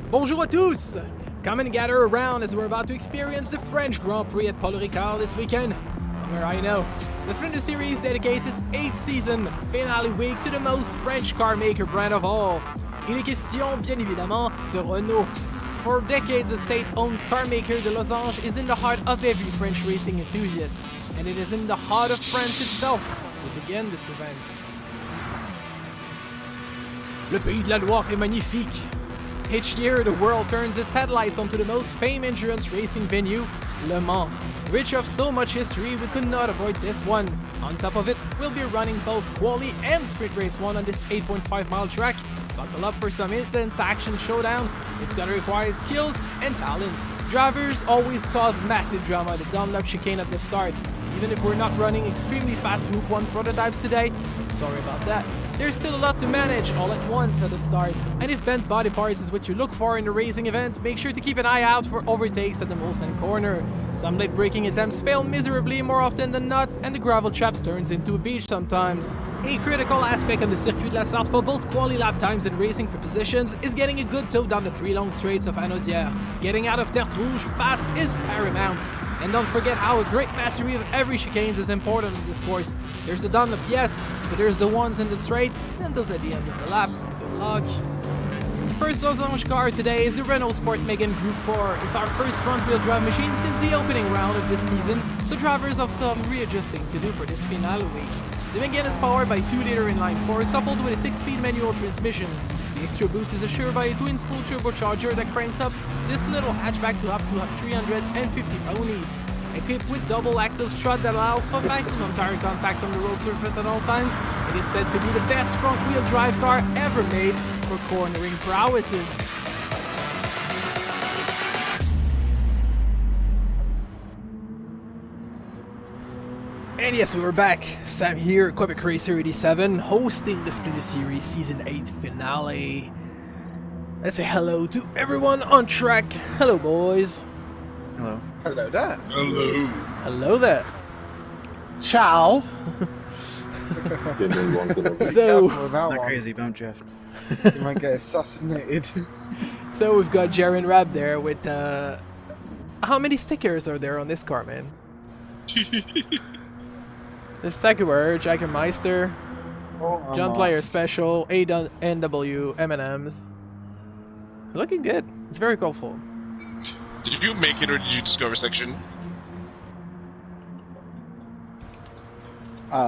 Bonjour à tous! Come and gather around as we're about to experience the French Grand Prix at Paul Ricard this weekend. Where I know, the Splinter Series dedicates its 8th season finale week to the most French car maker brand of all. Il est question, bien évidemment, de Renault. For decades, a state-owned car maker, the Losange is in the heart of every French racing enthusiast, and it is in the heart of France itself we begin this event. Le Pays de la Loire est magnifique. Each year, the world turns its headlights onto the most famed endurance racing venue, Le Mans. Rich of so much history, we could not avoid this one. On top of it, we'll be running both Quali and Sprint Race 1 on this 8.5-mile track. Buckle up for some intense action showdown. It's gonna require skills and talent. Drivers always cause massive drama at the Dunlop chicane at the start. Even if we're not running extremely fast Group 1 prototypes today, sorry about that. There's still a lot to manage all at once at the start, and if bent body parts is what you look for in a racing event, make sure to keep an eye out for overtakes at the Mulsanne corner. Some late braking attempts fail miserably more often than not, and the gravel traps turns into a beach sometimes. A critical aspect on the Circuit de la Sarthe for both quali lap times and racing for positions is getting a good tow down the 3 long straights of Anaudière. Getting out of Terre Rouge fast is paramount. And don't forget how a great mastery of every chicane is important in this course. There's the Dunlop, yes, but there's the ones in the straight, and those at the end of the lap. Good luck. The first Losange car today is the Renault Sport Megane Gr.4. It's our first front-wheel drive machine since the opening round of this season, so drivers have some readjusting to do for this finale week. The Megane is powered by 2-liter inline-4 coupled with a 6-speed manual transmission. The extra boost is assured by a twin-spool turbocharger that cranks up this little hatchback to up to 350 ponies. Equipped with double axle strut that allows for maximum tire contact on the road surface at all times, it is said to be the best front-wheel drive car ever made for cornering prowesses. And yes, we're back. Sam here, Quebec Racer 87, hosting the Splinter Series Season 8 finale. Let's say hello to everyone on track. Hello, boys. Hello. Hello there. Hello. Hello there. Ciao. So, Not crazy, don't Jeff. You might get assassinated. So we've got Jaren Rab there with, how many stickers are there on this car, man? There's Saguer, Jaggermeister, John Player Special, ANW, M&M's. Looking good. It's very colorful. Did you make it or did you discover section?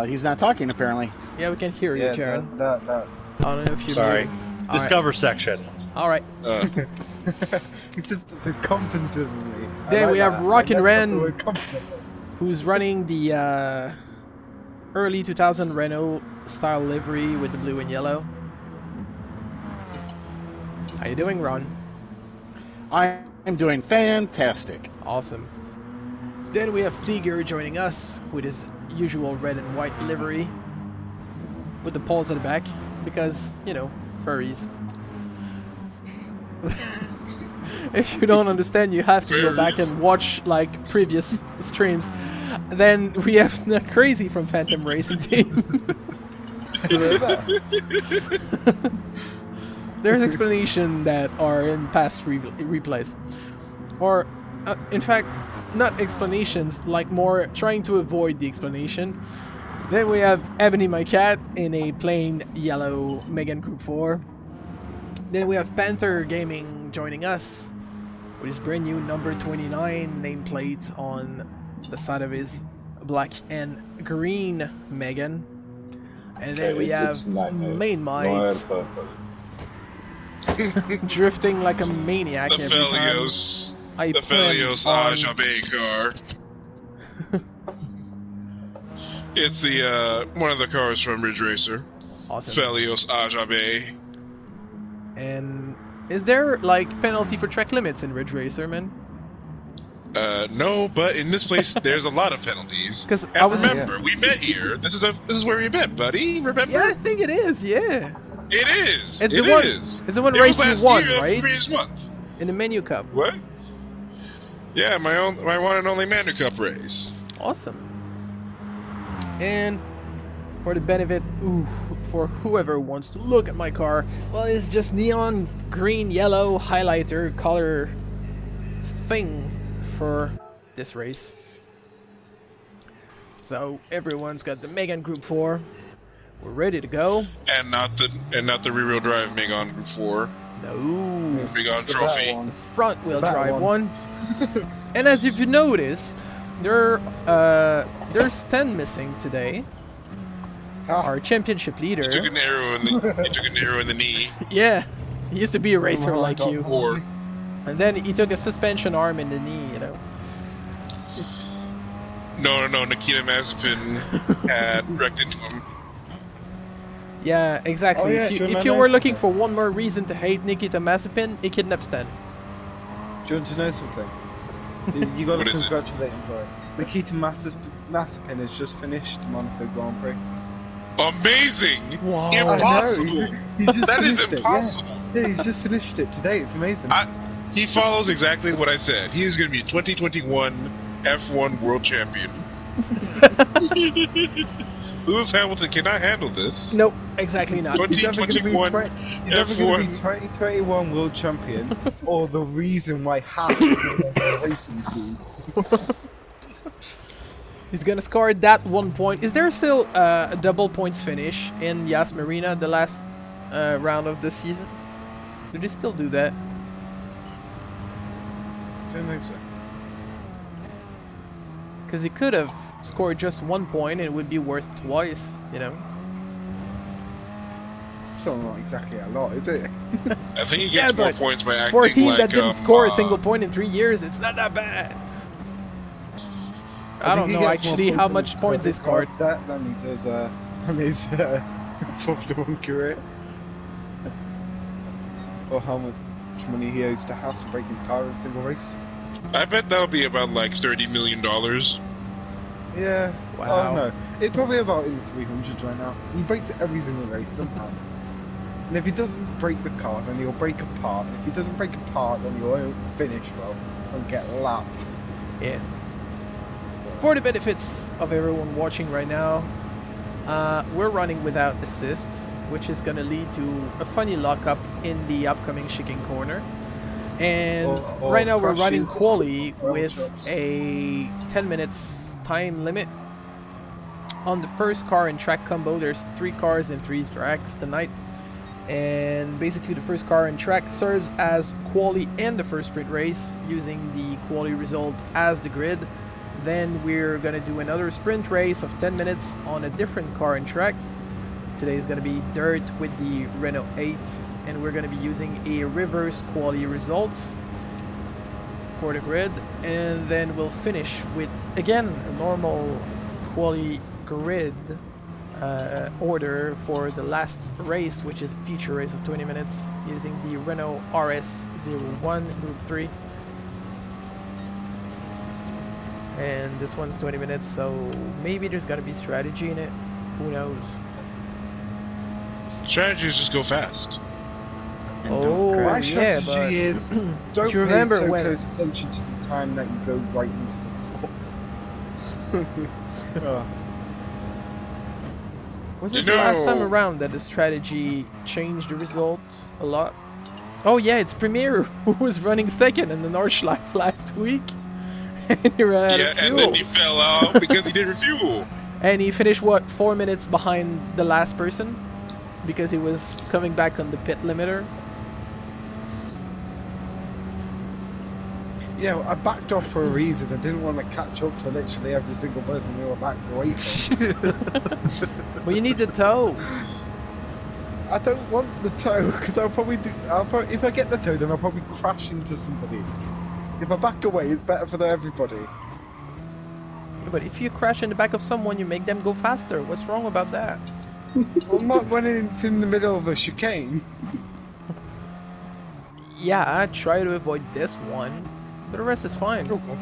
He's not talking apparently. Yeah, we can hear you, Jaren. That. I don't know if you. Sorry. Discover section. All right. He said it so confidently. Then we have Rock and Ren, confidently. who's running the early 2000 Renault style livery with the blue and yellow. How you doing, Ron? I am doing fantastic. Awesome. Then we have Flieger joining us with his usual red and white livery with the paws at the back because, you know, furries. If you don't understand, you have to go back and watch like previous streams. Then we have the Crazy from Phantom Racing Team. There's explanation that are in past replays, or in fact, not explanations, like more trying to avoid the explanation. Then we have Ebony My Cat in a plain yellow Megane Gr.4. Then we have Panther Gaming joining us with his brand new number 29 nameplate on the side of his black and green Megane. And then we have Main Might drifting like a maniac every time. I The put him Losange on... car. It's the one of the cars from Ridge Racer. Awesome. Losange. And is there like penalty for track limits in Ridge Racer, man? No, but in this place there's a lot of penalties. 'Cause And I was- remember, we met here. This is where we met, buddy. Remember? Yeah, I think it is. Yeah, It is. it's It the one. is. It's the one It was race you last won, year, right? Previous month. In the menu cup. What? Yeah, my one and only Manu Cup race. Awesome. And for the benefit, for whoever wants to look at my car, well, it's just neon green, yellow highlighter color thing for this race. So everyone's got the Megane Gr.4. We're ready to go. And not the rear-wheel drive Megane Gr.4. No, Megane The Trophy. bat one. the front wheel The back drive one. one. And as if you noticed, there's 10 missing today. Ah, Our championship leader. He took an arrow in the knee. Yeah, he used to be a racer Oh, like God. you. Or And then he took a suspension arm in the knee, you know. no, Nikita Mazepin had wrecked into him. Yeah, exactly. Oh, yeah, if do you you remember were looking something? for one more reason to hate Nikita Mazepin, he kidnaps 10. do you want to know something? You got What to is it? congratulate him for it. Nikita Mazepin has just finished the Monaco Grand Prix. Amazing! Wow. I know, Impossible! he's just That is finished it. impossible! Yeah, he's just finished it today. It's amazing. He follows exactly what I said. He is going to be 2021 F1 World Champion. Lewis Hamilton cannot handle this. Nope, exactly not. He's either going to be 2021 2021 World Champion, or the reason why Haas is no longer a racing team. He's gonna score that 1 point. Is there still a double points finish in Yas Marina, the last round of the season? Do they still do that? Don't think so. Because he could have scored just 1 point and it would be worth twice, you know? Still not exactly a lot, is it? I think he Yeah, gets more but points by acting For a team like, that didn't score a single point in 3 years, it's not that bad. I don't know actually how much points they scored. That than he does on his Formula 1 career. Or how much money he owes to Haas for breaking the car in a single race. I bet that'll be about like $30 million. Yeah. Wow. Oh no. It's probably about in the 300s right now. He breaks it every single race somehow. And if he doesn't break the car, then he'll break apart. If he doesn't break apart, then he won't finish well and get lapped. Yeah. For the benefits of everyone watching right now, we're running without assists, which is going to lead to a funny lockup in the upcoming chicane corner. And Or right now we're running crashes, quali road with trips. a 10 minutes time limit. On the first car and track combo, there's 3 cars and 3 tracks tonight. And basically the first car and track serves as quali and the first sprint race, using the quali result as the grid. Then we're gonna do another sprint race of 10 minutes on a different car and track. Today is gonna be dirt with the Renault 8, and we're gonna be using a reverse quali results for the grid. And then we'll finish with, again, a normal quali grid order for the last race, which is a feature race of 20 minutes using the Renault R.S.01 Gr.3. And this one's 20 minutes, so maybe there's gotta be strategy in it. Who knows? Strategy is just go fast. Oh, My yeah, strategy but is don't you pay remember so when- close attention to the time that you go right into the wall. was You it the last time know- around that the strategy changed the result a lot? Oh yeah, it's Premier who was running second in the Nordschleife last week. And he ran out Yeah, of fuel. and then he fell out because he didn't refuel. And he finished, what, 4 minutes behind the last person? Because he was coming back on the pit limiter. Yeah, I backed off for a reason. I didn't want to catch up to literally every single person who were backed away from. Well, you need the tow. I don't want the tow because I'll probably if I get the tow, then I'll probably crash into somebody. If I back away, it's better for everybody. Yeah, but if you crash in the back of someone, you make them go faster. What's wrong about that? Well, not when it's in the middle of a chicane. Yeah, I try to avoid this one, but the rest is fine. Okay.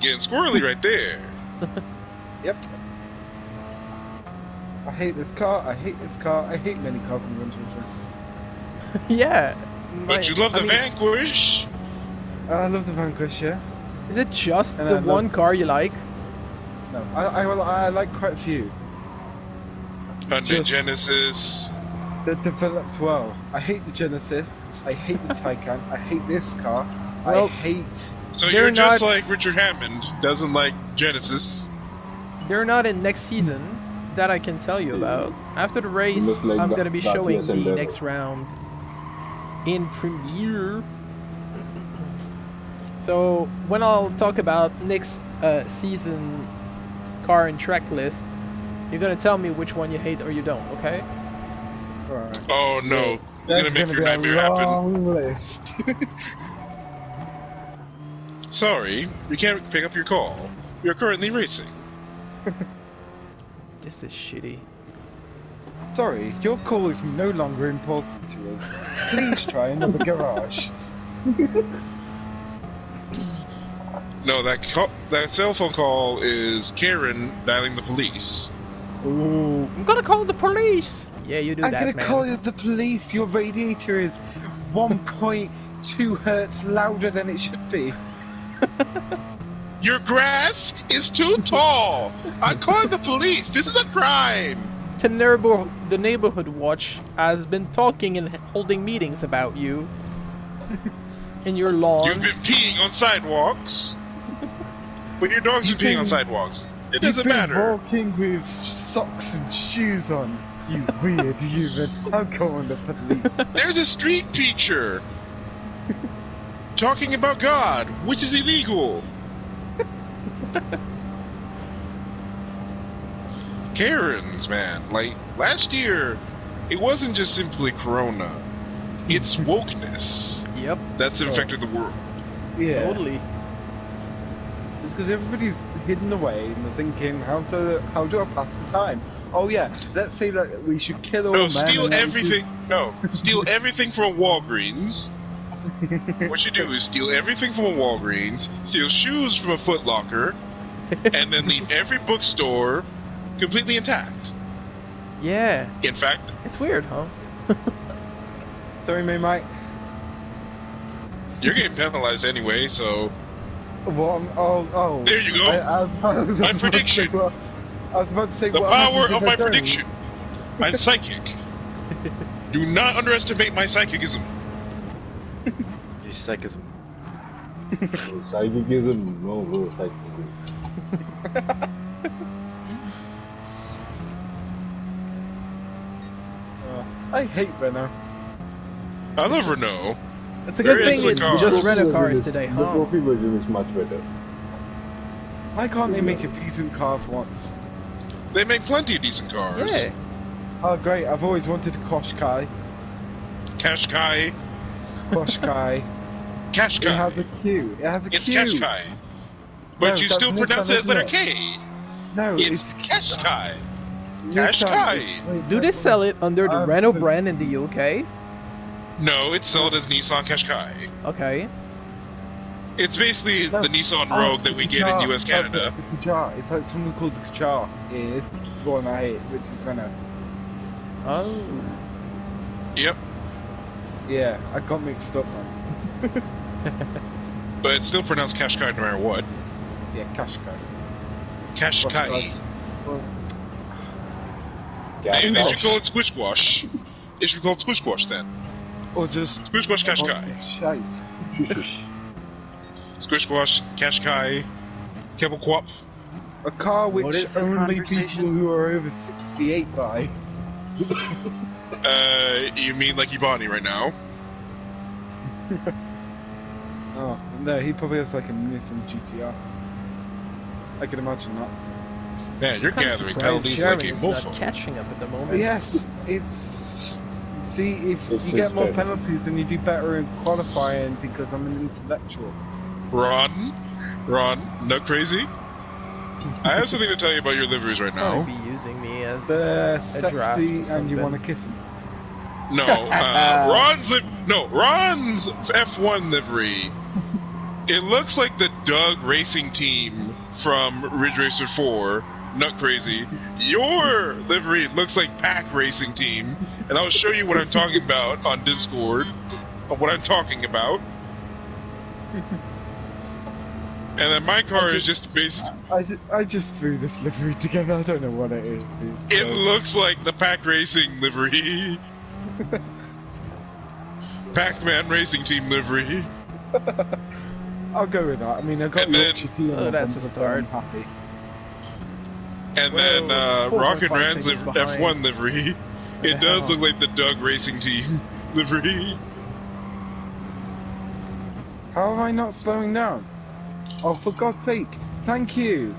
Getting squirrely right there. Yep. I hate this car. I hate this car. I hate many cars in Gran Turismo. Yeah. But you love the Vanquish. I love the Vanquish, yeah. Is it just And the I love- one car you like? No, I like quite a few. Hyundai Just- Genesis. They're developed well. I hate the Genesis. I hate the Taycan. I hate this car. Well, I hate. So They're you're just not- like Richard Hammond, doesn't like Genesis. They're not in next season. That I can tell you about. After the race, Looks like I'm that- gonna be that showing yes, the Endeavour. next round in Premiere. So when I'll talk about next season car and track list, you're gonna tell me which one you hate or you don't, okay? Alright. Oh no, it's That's gonna make your be nightmare a happen. long list. Sorry, we can't pick up your call. We are currently racing. This is shitty. Sorry, your call is no longer important to us. Please try another garage. No, that cell phone call is Karen dialing the police. Ooh, I'm gonna call the police. Yeah, you do I'm that, gonna man. call you the police. Your radiator is 1.2 hertz louder than it should be. Your grass is too tall. I'm calling the police. This is a crime. The neighborhood watch has been talking and holding meetings about you in your lawn. You've been peeing on sidewalks. But your dogs are peeing on sidewalks. It doesn't You've been matter. walking with socks and shoes on. You weird human. I'm calling the police. There's a street preacher talking about God, which is illegal. Karens, man. Like, last year, it wasn't just simply Corona. It's wokeness Yep, that's infected the world. Yeah. totally. It's because everybody's hidden away and they're thinking, how do I pass the time? Oh yeah, let's say that we should kill all No, men. steal and then we everything. No, steal everything from a Walgreens. What you do is steal everything from a Walgreens, steal shoes from a Foot Locker, and then leave every bookstore completely intact. Yeah, In fact, it's weird, huh? should- Sorry, mate. you're getting penalized anyway, so What? Oh. There you go. I was about My to say, prediction. well, I was about to say the what power happens if of I my don't? prediction. I'm psychic. Do not underestimate my psychicism. You psychism. Psychicism. No, psychicism. I hate Renault. I love Renault. It's a good There thing is a it's car. just The Renault trophy cars version today, is- huh? The trophy version is much better. Why can't they make a decent car for once? They make plenty of decent cars. Yeah. Oh great, I've always wanted a Qashqai. Qashqai. Qashqai. It Qashqai. has a Q. It has a It's Q. Qashqai. But No, you that's still Nissan, pronounce it as isn't letter it? K. No, It's Qashqai. Nissan. Qashqai. Wait, Do they sell it under the Renault so- brand in the UK? No, it's sold as Nissan Qashqai. Okay. It's basically No. the Nissan Oh, Rogue that we get in US, That's Canada. it, the Qajar. It's like something called the Qajar. Yeah, it's the one I hate, which is Renault. Oh. Yep. Yeah, I got mixed up, man. But it's still pronounced Qashqai no matter what. Yeah, Qashqai. Qashqai. Well, Yeah, They English. should call it Squishwash. It should be called Squishwash then. or just Squishwash what's Qashqai. its shite. Squishwash Qashqai. Kebblequop. A car What which is this only conversation? people who are over 68 buy. You mean like Ibani right now? Oh, no, he probably has like a Nissan GTR. I can imagine that. Man, you're Kind of gathering surprised penalties Jeremy like a is not mofo. catching up at the moment. Yes, it's See, if It's you get more respect. penalties, then you do better in qualifying because I'm an intellectual. Ron, not crazy. I have something to tell you about your liveries right Probably now. be using me as They're a draft or sexy and something. you want to kiss them. No, Ron's F1 livery. It looks like the Doug Racing Team from Ridge Racer 4. Not crazy. Your livery looks like Pack Racing Team, and I'll show you what I'm talking about on Discord. What I'm talking about. And then my car is just based. I just threw this livery together. I don't know what it is. It looks like the Pack Racing livery. Pac-Man Racing Team livery. I'll go with that. I mean, I got And the then- Yorkshire team. So that's a start. I'm happy. And Whoa, then 4.5 Rocket Ran's seconds F1 livery. the It does hell? look like the Doug Racing Team livery. How am I not slowing down? Oh, for God's sake! Thank you.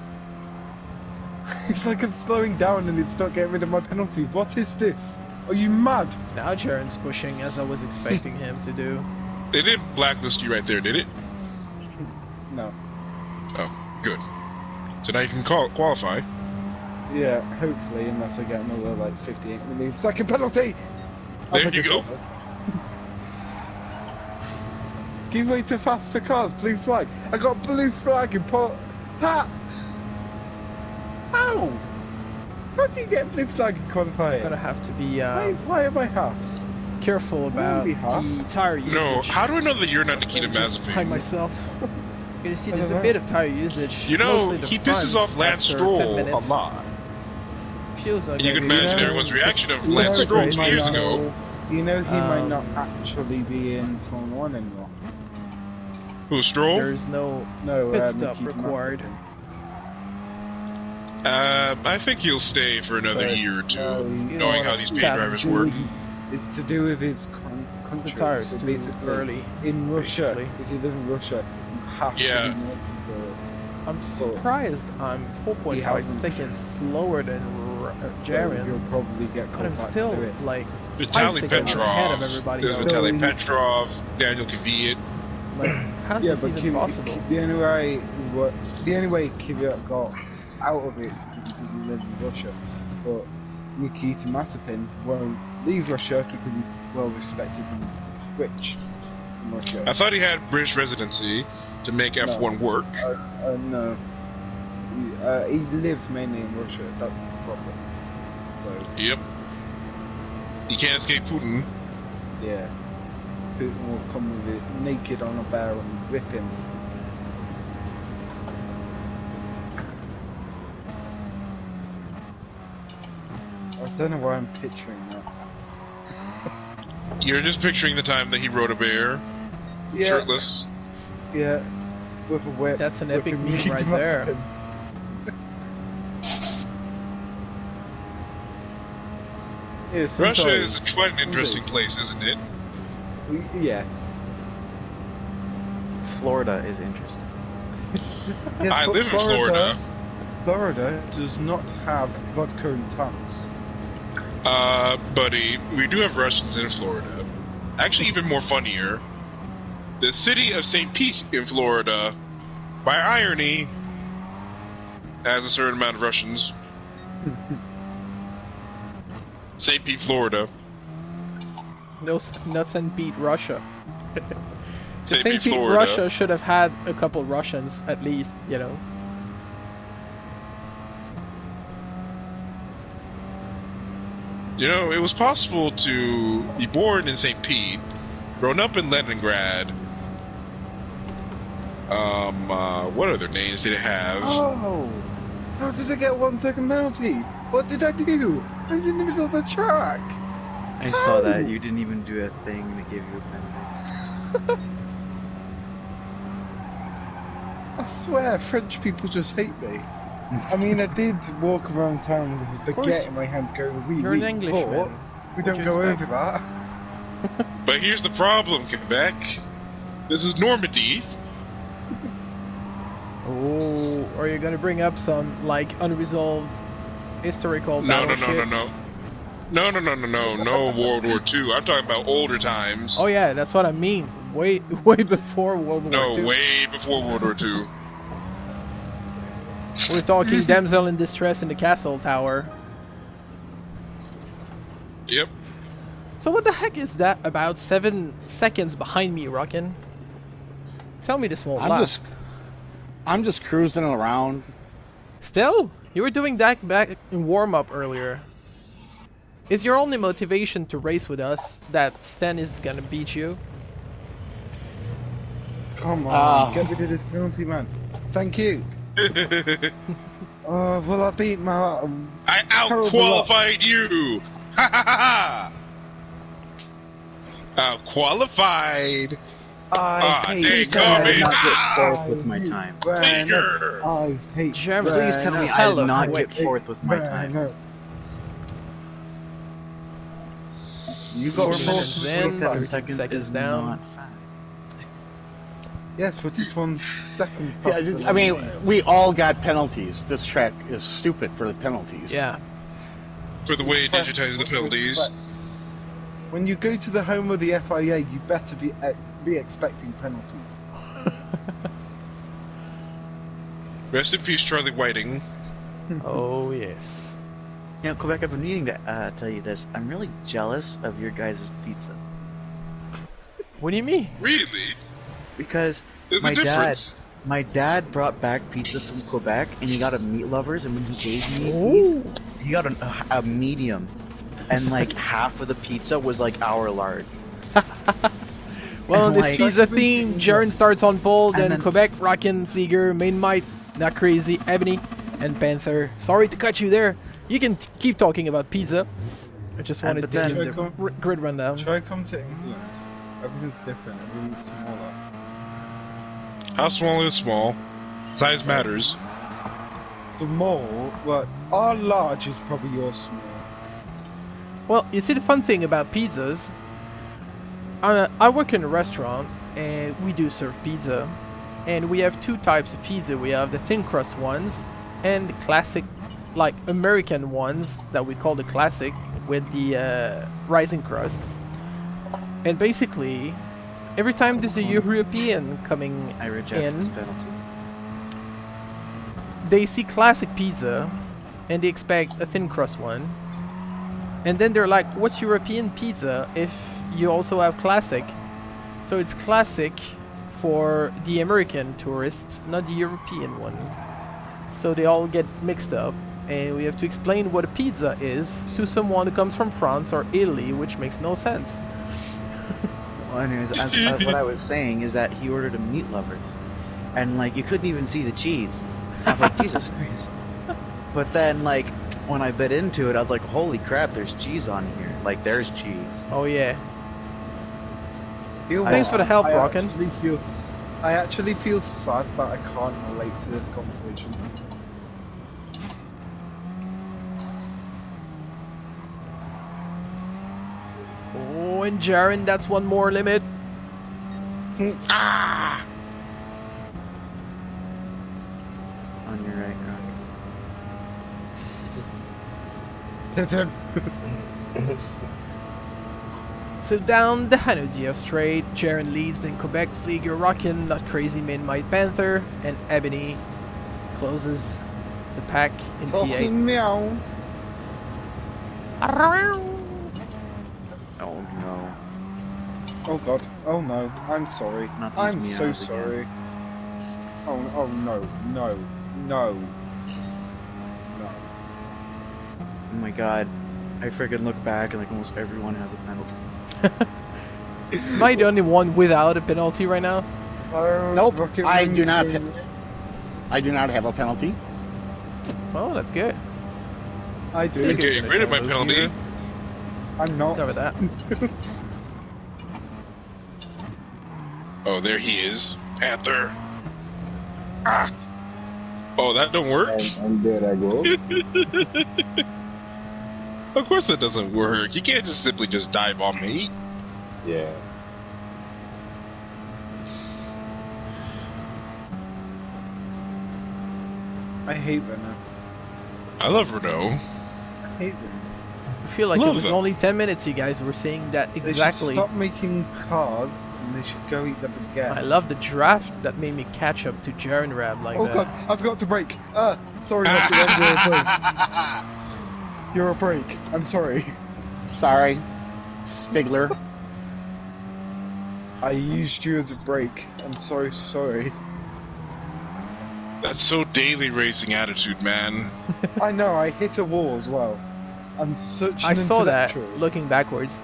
It's like I'm slowing down and it's not getting rid of my penalty. What is this? Are you mad? Now Jaren's pushing as I was expecting him to do. They didn't blacklist you right there, did it? No. Oh, good. So now you can qualify. Yeah, hopefully, unless I get another like 58 millisecond penalty. There you go. Give way to faster cars. Blue flag. I got blue flag in port. Ha! How? How do you get blue flag in qualifying? Gonna have to be Why am I Haas? careful about be the Haas. tire usage. No, how do I know that you're not Nikita Just by Mazepin? myself. You're gonna see I there's don't a know. bit of tire usage. You know, mostly the he pisses front off Lance after 10 Stroll a minutes. lot. Feels like And you can maybe, imagine know, everyone's reaction of you Lance know, Stroll it 2 might years not- ago. You know he might Um, not actually be in Formula 1 anymore. Who, Stroll? There's no No, pit stop Nikita required. Mazepin. I think he'll stay for another But, year or two, no, knowing how these pace It's drivers to do work. with it's to do with his country. The tires so too basically, early. in Russia, basically. if you live in Russia, you have Yeah. to do military service. I'm surprised I'm He 4.5 hasn't. seconds slower than So Jaren, you'll probably get but called I'm back still to do it. like 5 Vitaly seconds ahead of Petrov. everybody This is else. So Vitaly he- Petrov. Daniel Kvyat. Like, how's Yeah, this but even possible? the only way Kvyat got out of it is because he doesn't live in Russia. But Nikita Mazepin won't leave Russia because he's well respected and rich in Russia. I thought he had British residency to make F1 work. No. He lives mainly in Russia. That's the problem. So Yep. You can't escape Putin. yeah, Putin will come with it naked on a bear and whip him. I don't know why I'm picturing that. You're just picturing the time that he rode a bear, Yeah, shirtless. yeah, with a whip. That's an epic whipping meme Nikita right there. Mazepin. Yeah, Russia sometimes- is quite an interesting sometimes. place, isn't it? Yes. Florida is interesting. Yes, I but live in Florida. Florida does not have vodka and tanks. Buddy, we do have Russians in Florida. Actually, even more funnier, the city of St. Pete in Florida, by irony, has a certain amount of Russians. St. Pete, Florida. No, not St. Pete, Russia. St. St. Pete, Pete, Florida. Russia should have had a couple Russians at least, you know. You know, it was possible to be born in St. Pete, grown up in Leningrad. What other names did it have? Oh! How did I get a 1 second penalty? What did I do? I was in the middle of the track! I saw that. You didn't even do a thing to give you a penalty. I swear, French people just hate me. I mean, I did walk around town with a course. baguette in my hands going, wee You're wee, an Englishman. but we don't What go do you over that. But here's the problem, Quebec. This is Normandy. Oh, are you gonna bring up some like unresolved historical No. battleship? No World War II. I'm talking about older times. Oh yeah, that's what I mean. Way before World War No, II. way before World War II. We're talking damsel in distress in the castle tower. Yep. So what the heck is that about 7 seconds behind me, Rockin'? Tell me this won't last. I'm just cruising around. Still? You were doing that back in warm-up earlier. Is your only motivation to race with us that Sten is gonna beat you? Come on, get rid of this penalty, man. Thank you. Well, I beat my... I out-qualified you! Ha ha ha ha! Out-qualified! I hate they Ren. call me- not get Ah! fourth with my time. Ren. Finger! I hate German. Ren. Please tell me I Hello, did not quick. get fourth with my time. Ren. You got 4 fourth minutes in, 47 seconds seconds is down. not fast. Yes, but it's 1 second Yeah, faster. I mean, we all got penalties. This track is stupid for the penalties. Yeah. For the way it digitizes the penalties. When you go to the home of the FIA, you better be expecting penalties. Rest in peace, Charlie Whiting. Oh yes. You know, Quebec, I've been needing to tell you this. I'm really jealous of your guys' pizzas. What do you mean? Really? Because There's my a dad, difference. my dad brought back pizza from Quebec, and he got a meat lovers, and when he gave me these, he got a medium, and like half of the pizza was like our large. Well, on this Like- pizza theme, Jaren starts on pole, then, then- Quebec, Rockin', Flieger, Main Might, Not Crazy, Ebony, and Panther. Sorry to cut you there. You can keep talking about pizza. I just wanted but to then- give the grid rundown. Try come to England. Everything's different. Everything's smaller. How small is small? Size matters. The mall, well, our large is probably your small. Well, you see, the fun thing about pizzas, I work in a restaurant and we do serve pizza, and we have 2 types of pizza. We have the thin crust ones and the classic, like American ones that we call the classic with the rising crust. And basically, every time there's a European coming I reject in, this penalty. they see classic pizza and they expect a thin crust one, and then they're like, what's European pizza if you also have classic? So it's classic for the American tourist, not the European one. So they all get mixed up, and we have to explain what a pizza is to someone who comes from France or Italy, which makes no sense. Well, anyways, what I was saying is that he ordered a meat lovers, and like you couldn't even see the cheese. I was like, Jesus Christ. But then, like, when I bit into it, I was like, holy crap, there's cheese on here. Like, there's cheese. Oh yeah. You know Thanks what? for the help, I Rockin'. I actually feel sad that I can't relate to this conversation. Oh, and Jaren, that's one more limit. Ah! On your right, Rock. Hit him. So down the Hanudia Strait, Jaren leads, then Quebec, Flieger, Rockin', Not Crazy, Main Might, Panther, and Ebony closes the pack in P8. Fucking meow. Oh no. Oh god. Oh no. I'm sorry. Not these I'm so meows sorry. Oh no. No. No. No. Oh my god. I freaking look back and like almost everyone has a penalty. Am I the only one without a penalty right now? Oh, Nope, Rocket I do Wings not. in- I do not have a penalty. Oh, that's good. I do. Flieger's Getting gonna rid of try my to penalty. here. I'm not. Let's cover that. Oh, there he is. Panther. Ah! Oh, that don't work? And there I go. Of course that doesn't work. You can't just simply just dive on me. Yeah. I hate Renault. I love Renault. I hate them. feel like it Love was them. only 10 minutes you guys were saying that They should exactly. stop making cars and they should go eat the baguettes. I love the draft that made me catch up to Jaren Rab like Oh that. god, I forgot to brake. Sorry, not the wrong brake. You're a brake. I'm sorry. Sorry, Stigler. I used you as a brake. I'm so sorry. That's so daily racing attitude, man. I know, I hit a wall as well. I'm such an I saw that intellectual. looking backwards.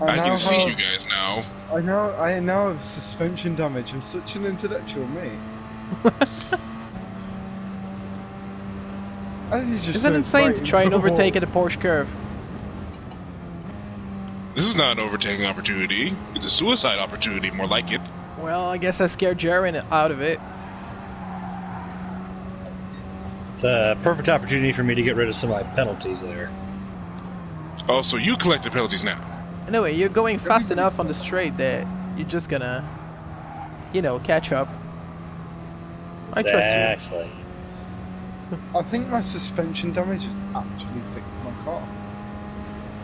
I now can see have- you guys now. I now have suspension damage. I'm such an intellectual, me. Is it insane to try and overtake at a Porsche curve? This is not an overtaking opportunity. It's a suicide opportunity, more like it. Well, I guess I scared Jaren out of it. It's a perfect opportunity for me to get rid of some of my penalties there. Oh, so you collect the penalties now. Anyway, you're going fast enough on the straight that you're just gonna, you know, catch up. I trust you. Exactly. I think my suspension damage has actually fixed my car.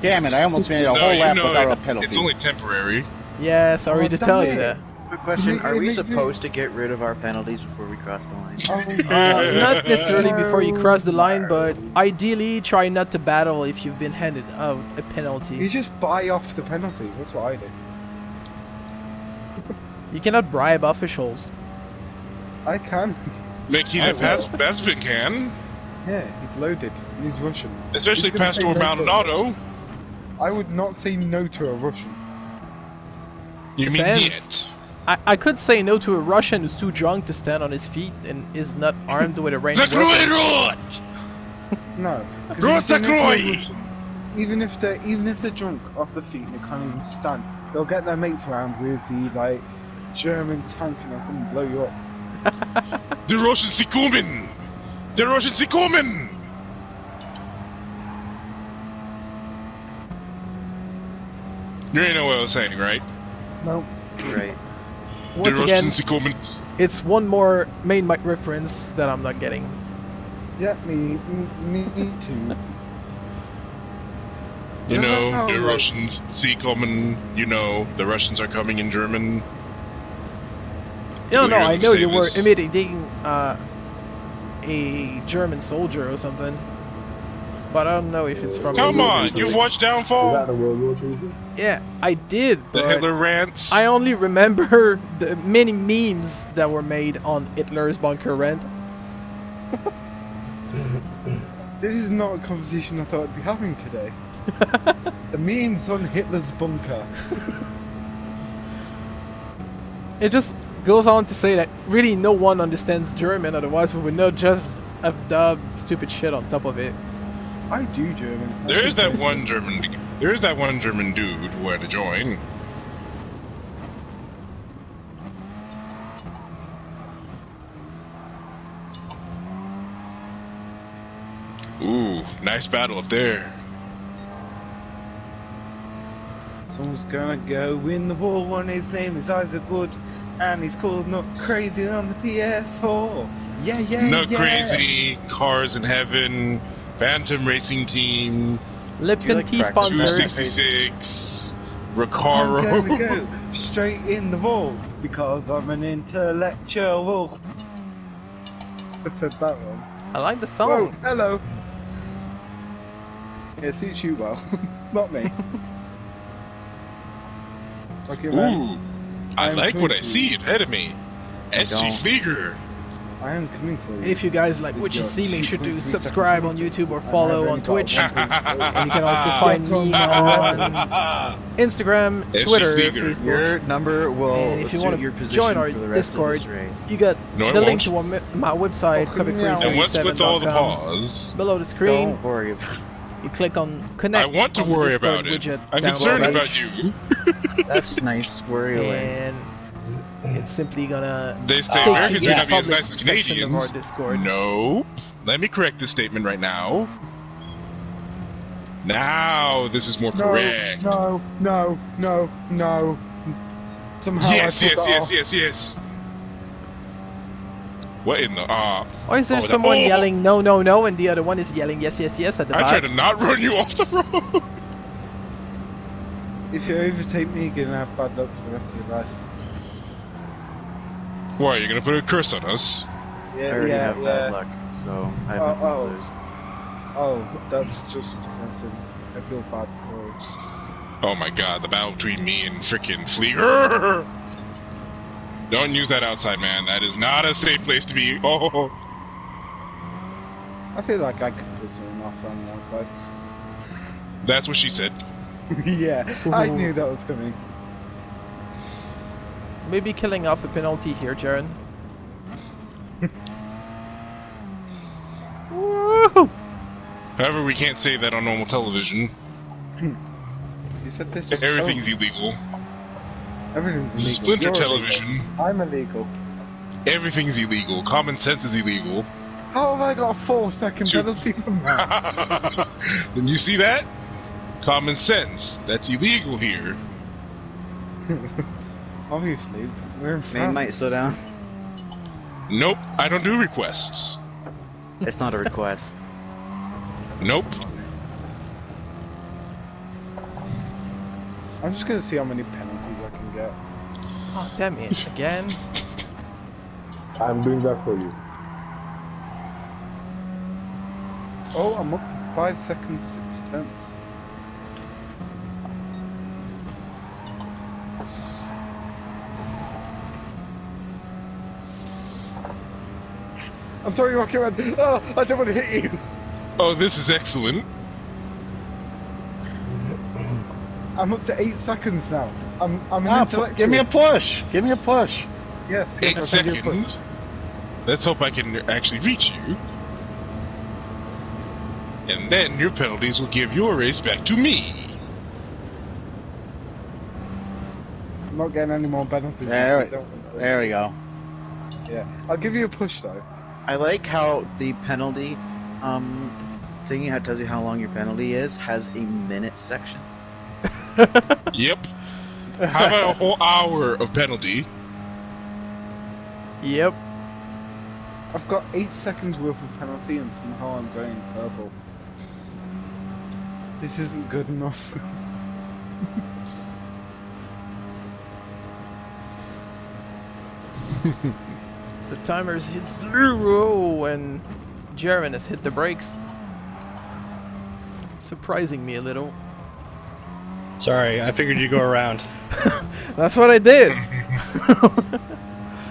Damn it! I almost made a No, whole you lap know without a it, penalty. it's only temporary. Yeah, sorry Oh, to damn tell you it. that. Quick question: Are we It makes supposed to get rid of our penalties before we cross the line? Not necessarily before you cross the line, but ideally try not to battle if you've been handed out a You penalty. just buy off the penalties. That's what I did. You cannot bribe officials. I can. Nikita Bazbin can, Yeah, he's loaded. He's Russian. especially He's gonna Pastor say no to Maldonado. I would not say no to a Russian. You mean Depends. yet? I could say no to a Russian who's too drunk to stand on his feet and is not armed with a ranged weapon. Zakroy! No. 'cause Rot if you say no to a Zakroy! Russian, even if they're drunk off the feet and they can't even stand, they'll get their mates around with the like German tank and they'll come and blow you up. The Russians sie kommen! The Russians sie kommen! You already know what I was saying, right? No. Right. Once the again, Russians sie kommen. it's one more main mic reference that I'm not getting. Yeah, me too. You know, No, the like- Russians sie kommen. You know, the Russians are coming in German. No, You'll no, hear I them know say you were this. imitating a German soldier or something, but I don't know if it's from. Come a movie or on, something. you've watched Is that Downfall? the World War II? Yeah, I did, The but Hitler rants? I only remember the many memes that were made on Hitler's bunker rant. This is not a conversation I thought I'd be having today. The memes on Hitler's bunker. It just goes on to say that really no one understands German, otherwise we would not just have dubbed stupid shit on top of it. I do German. I There is should that do one German. There is that one German dude who wanted to join. Ooh, nice battle up there. Someone's gonna go win the war and his name is Isaac Wood and he's called Not Crazy on the PS4. Yeah, yeah, Not yeah. crazy. Cars in Heaven. Phantom Racing Team. Lipton like tea crack sponsored. 266. I'm Recaro. gonna go straight in the wall because I'm an intellectual. I said that one. I like the Whoa, song. hello. Yeah, it suits you well, not me. Okay, man. Ooh, I I'm like what I coming see ahead of me. SG don't. Flieger. I am coming for you. And if you guys like what you It's see, your make sure to 2.3 subscribe on second YouTube or video. follow I've on only got Twitch. 1.0. And you can also find me on Instagram, SG Twitter, Flieger. Facebook. Your number will And if you suit want your to position join our for the rest Discord, of this race. you got No, it the link won't. to my website, Oh, yeah. And what's with all the CubicRacer7.com. pause? Below the screen, Don't worry about it. you click on I connect. want to on the worry Discord about it. widget I'm down concerned below. about you. That's nice. Worry away. And it's simply gonna They say take Americans you may to not the be as public nice as section of our Canadians. Discord. Nope. Let me correct this statement right now. Now this is more correct. No. Somehow Yes, I yes, put that yes, off. yes, yes. What in the Or is there Oh, that- someone oh! yelling no, no, no, and the other one is yelling yes, yes, yes at the I back? tried to not run you off the road. If you overtake me, you're gonna have bad luck for the rest of your life. Why, you're gonna put a curse on us? I already have bad luck, so I have nothing to lose. Oh, that's just depressing. I feel bad, sorry. Oh my god, the battle between me and frickin' Flieger! Don't use that outside, man. That is not a safe place to be. Oh, I feel like I could put someone off on the outside. that's what she said. Yeah, I knew that was coming. Maybe killing off a penalty here, Jaren. Woo! However, we can't say that on normal television. You said this was Everything's illegal. Everything's This is illegal. Splinter You're television. illegal. I'm illegal. Everything's illegal. Common sense is illegal. How have I got a 4-second Shoot. penalty from that? Then you see that? Common sense. That's illegal here. Obviously, we're in May might France. slow down. Nope, I don't do requests. It's not a request. Nope. I'm just gonna see how many penalties I can get. Oh, damn it. Again? I'm doing that for you. Oh, I'm up to 5 seconds 6 tenths. I'm sorry, Rocky Man. Oh, I don't want to hit you. Oh, this is excellent. I'm up to 8 seconds now. I'm an intellectual. Give me a push. Give me a push. Yes, 8 yes, I'll give you a push. seconds. Let's hope I can actually reach you. And then your penalties will give your race back to me. I'm not getting any more penalties. There, if you don't want to. there we go. Yeah, I'll give you a push though. I like how the penalty thingy that tells you how long your penalty is has a minute section. Yep. How about a whole hour of penalty? Yep. I've got 8 seconds worth of penalty and somehow I'm going purple. This isn't good enough. So timer's hit 0 and Jaren has hit the brakes. Surprising me a little. Sorry, I figured you'd go around. That's what I did.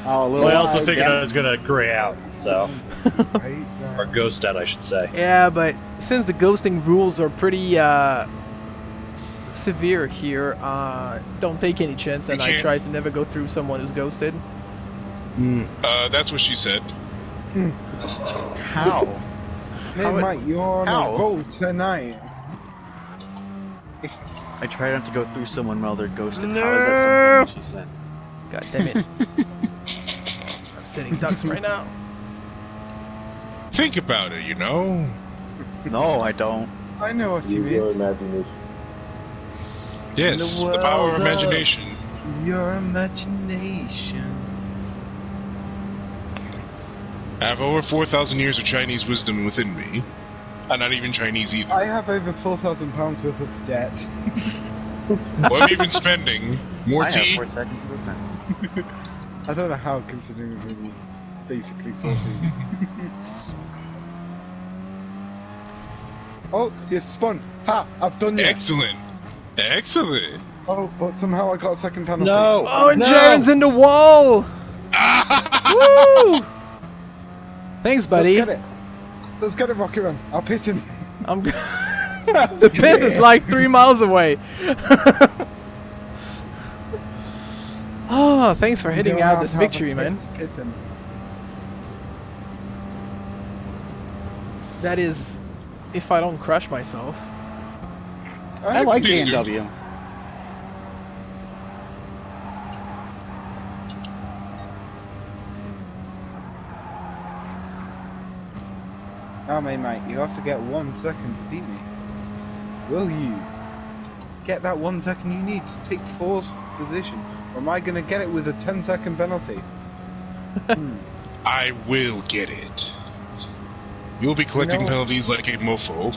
Oh, a little. Well, I also wide, figured yeah. I was gonna gray out, so Right? or ghost out, I should say. Yeah, but since the ghosting rules are pretty severe here, don't take any chance, and I can't- try to never go through someone who's ghosted. That's what she said. How? Hey, How it- Mike, you're on how? a roll tonight. I try not to go through someone while they're ghosted. No. How is that something she said? God damn it. I'm sitting ducks right now. Think about it, you know? No, I don't. I know what you Use your mean. imagination. Yes, In the the power of world of- imagination. Your imagination. I have over 4,000 years of Chinese wisdom within me. I'm not even Chinese either. I have over £4,000 worth of debt. What have you been spending? More I tea? have 4 seconds of movement. I don't know how, considering we're really basically 14. Oh, you spun. Ha! I've done you. Excellent. Excellent. Oh, but somehow I got a second penalty. No! Oh, and no. Jaren's in the wall! Woo! Thanks, buddy. Let's get it. Let's get it, Rocky Run. I'll pit him. I'm the pit is like 3 miles away. Oh, thanks for hitting Don't out have this to have a victory, pit man. to pit him. That is, if I don't crush myself. I like Dude. BMW. Now, mate, you have to get 1 second to beat me. Will you get that 1 second you need to take 4th position? Or am I going to get it with a 10-second penalty? I will get it. You'll be collecting You know- penalties like a mofo.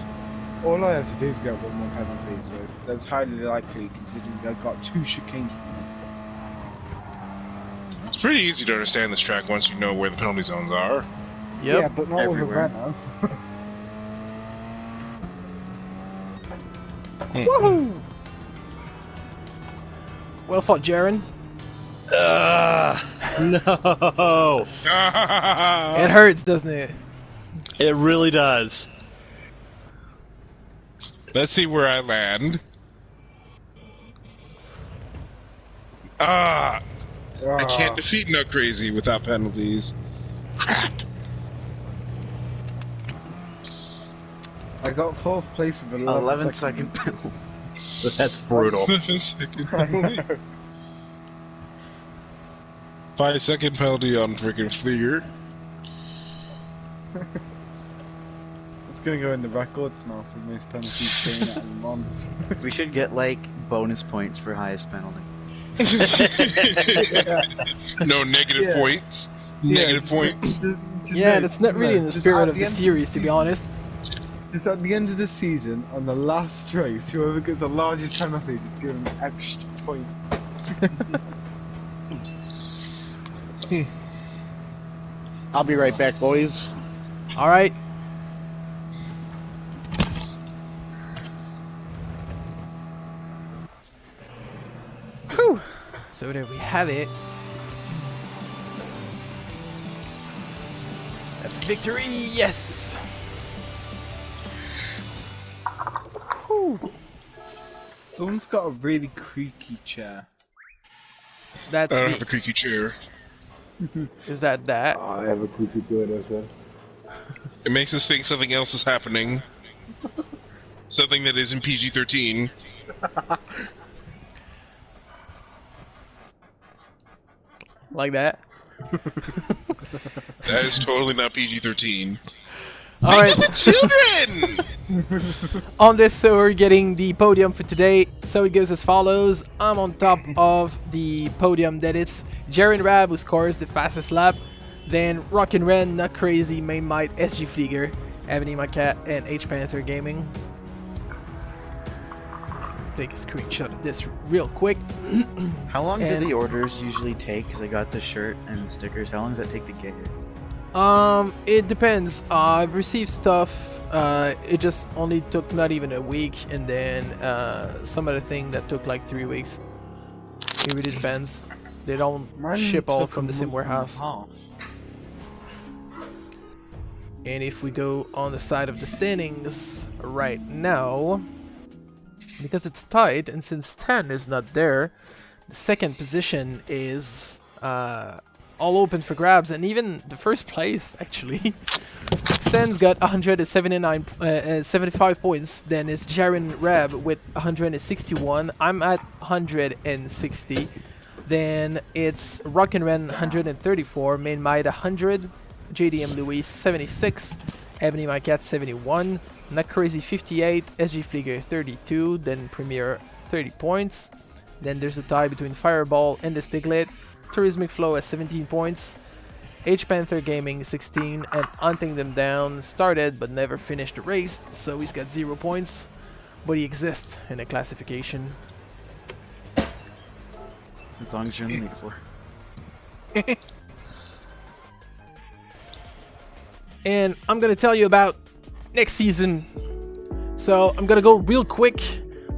All I have to do is get one more penalty, so that's highly likely considering I got 2 chicanes. It's pretty easy to understand this track once you know where the penalty zones are. Yep. Yeah, but not Everywhere. with a Renault. Woohoo! Well fought, Jaren. No. It hurts, doesn't it? It really does. Let's see where I land. I can't defeat Nut Crazy without penalties. Crap. I got 4th place with 11 11 seconds. seconds. That's brutal. 5-second penalty on freaking Flieger. It's gonna go in the records now for most penalties gained out in months. We should get like bonus points for highest penalty. No negative Yeah. points. Negative points. Yeah, that's not really in the just spirit at of the end series, to be honest. Just at the end of the season, on the last race, whoever gets the largest penalty just give them an extra point. I'll be right back, boys. All right. Whew. So there we have it. That's victory, yes. Whew. Dawn's got a really creaky chair. That's I don't me. have a creaky chair. Is that? I have a creepy good as well. It makes us think something else is happening. Something that isn't PG-13. Like that? That is totally not PG-13. All right. Children! On this, so we're getting the podium for today. So it goes as follows. I'm on top of the podium. That it's Jaren Rab, who scores the fastest lap. Then Rockin' Ren, Not Crazy, Main Might, SG Flieger, Ebony My Cat, and H Panther Gaming. Take a screenshot of this real quick. How long And- do the orders usually take? Because I got the shirt and the stickers. How long does that take to get here? It depends. I've received stuff. It just only took not even a week, and then some other thing that took like 3 weeks. It really depends. They don't Mine ship all took a from the same month and a warehouse. half. And if we go on the side of the standings right now, because it's tight, and since 10 is not there, the second position is all open for grabs, and even the first place, actually. Stan's got 75 points, then it's Jaren Reb with 161, I'm at 160, then it's Rockin' Ren 134, Main Might 100, JDM Louis 76, Ebony My Cat 71, Not Crazy 58, SG Flieger 32, then Premier 30 points. Then there's a tie between Fireball and the Stiglet. Tourismic Flow has 17 points. H Panther Gaming 16, and Hunting Them Down started but never finished the race, so he's got 0 points. But he exists in the classification. As long as you're in the lead for. And I'm gonna tell you about next season. So I'm gonna go real quick.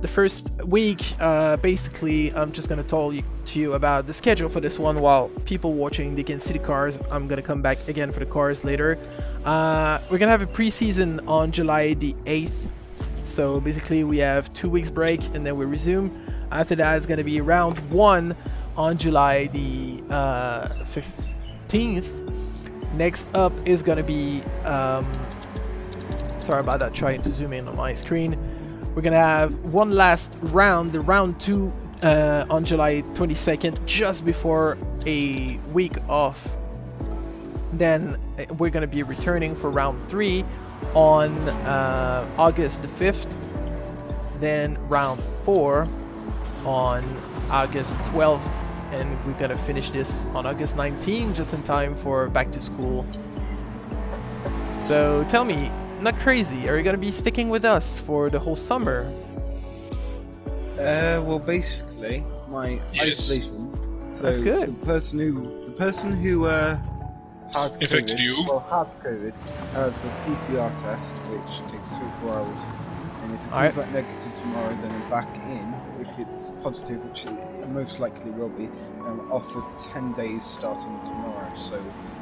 The first week, basically, I'm just gonna tell you about the schedule for this one. While people watching, they can see the cars. I'm gonna come back again for the cars later. We're gonna have a preseason on July the 8th. So basically, we have 2 weeks break, and then we resume. After that, it's gonna be round 1 on July the 15th. Next up is gonna be sorry about that, trying to zoom in on my screen. We're gonna have one last round, the round 2 on July 22nd, just before a week off. Then we're gonna be returning for round 3 on August the 5th. Then round 4 on August 12th. and we're gonna finish this on August 19, just in time for back to school. So tell me, not crazy, are you gonna be sticking with us for the whole summer? Well, basically, my Yes. isolation. So That's good. The person who has Infected COVID, you? well, has COVID, has a PCR test which takes 24 hours, and if it Alright. comes back negative tomorrow, then I'm back in. If it's positive, which it most likely will be, I'm off for 10 days starting tomorrow. So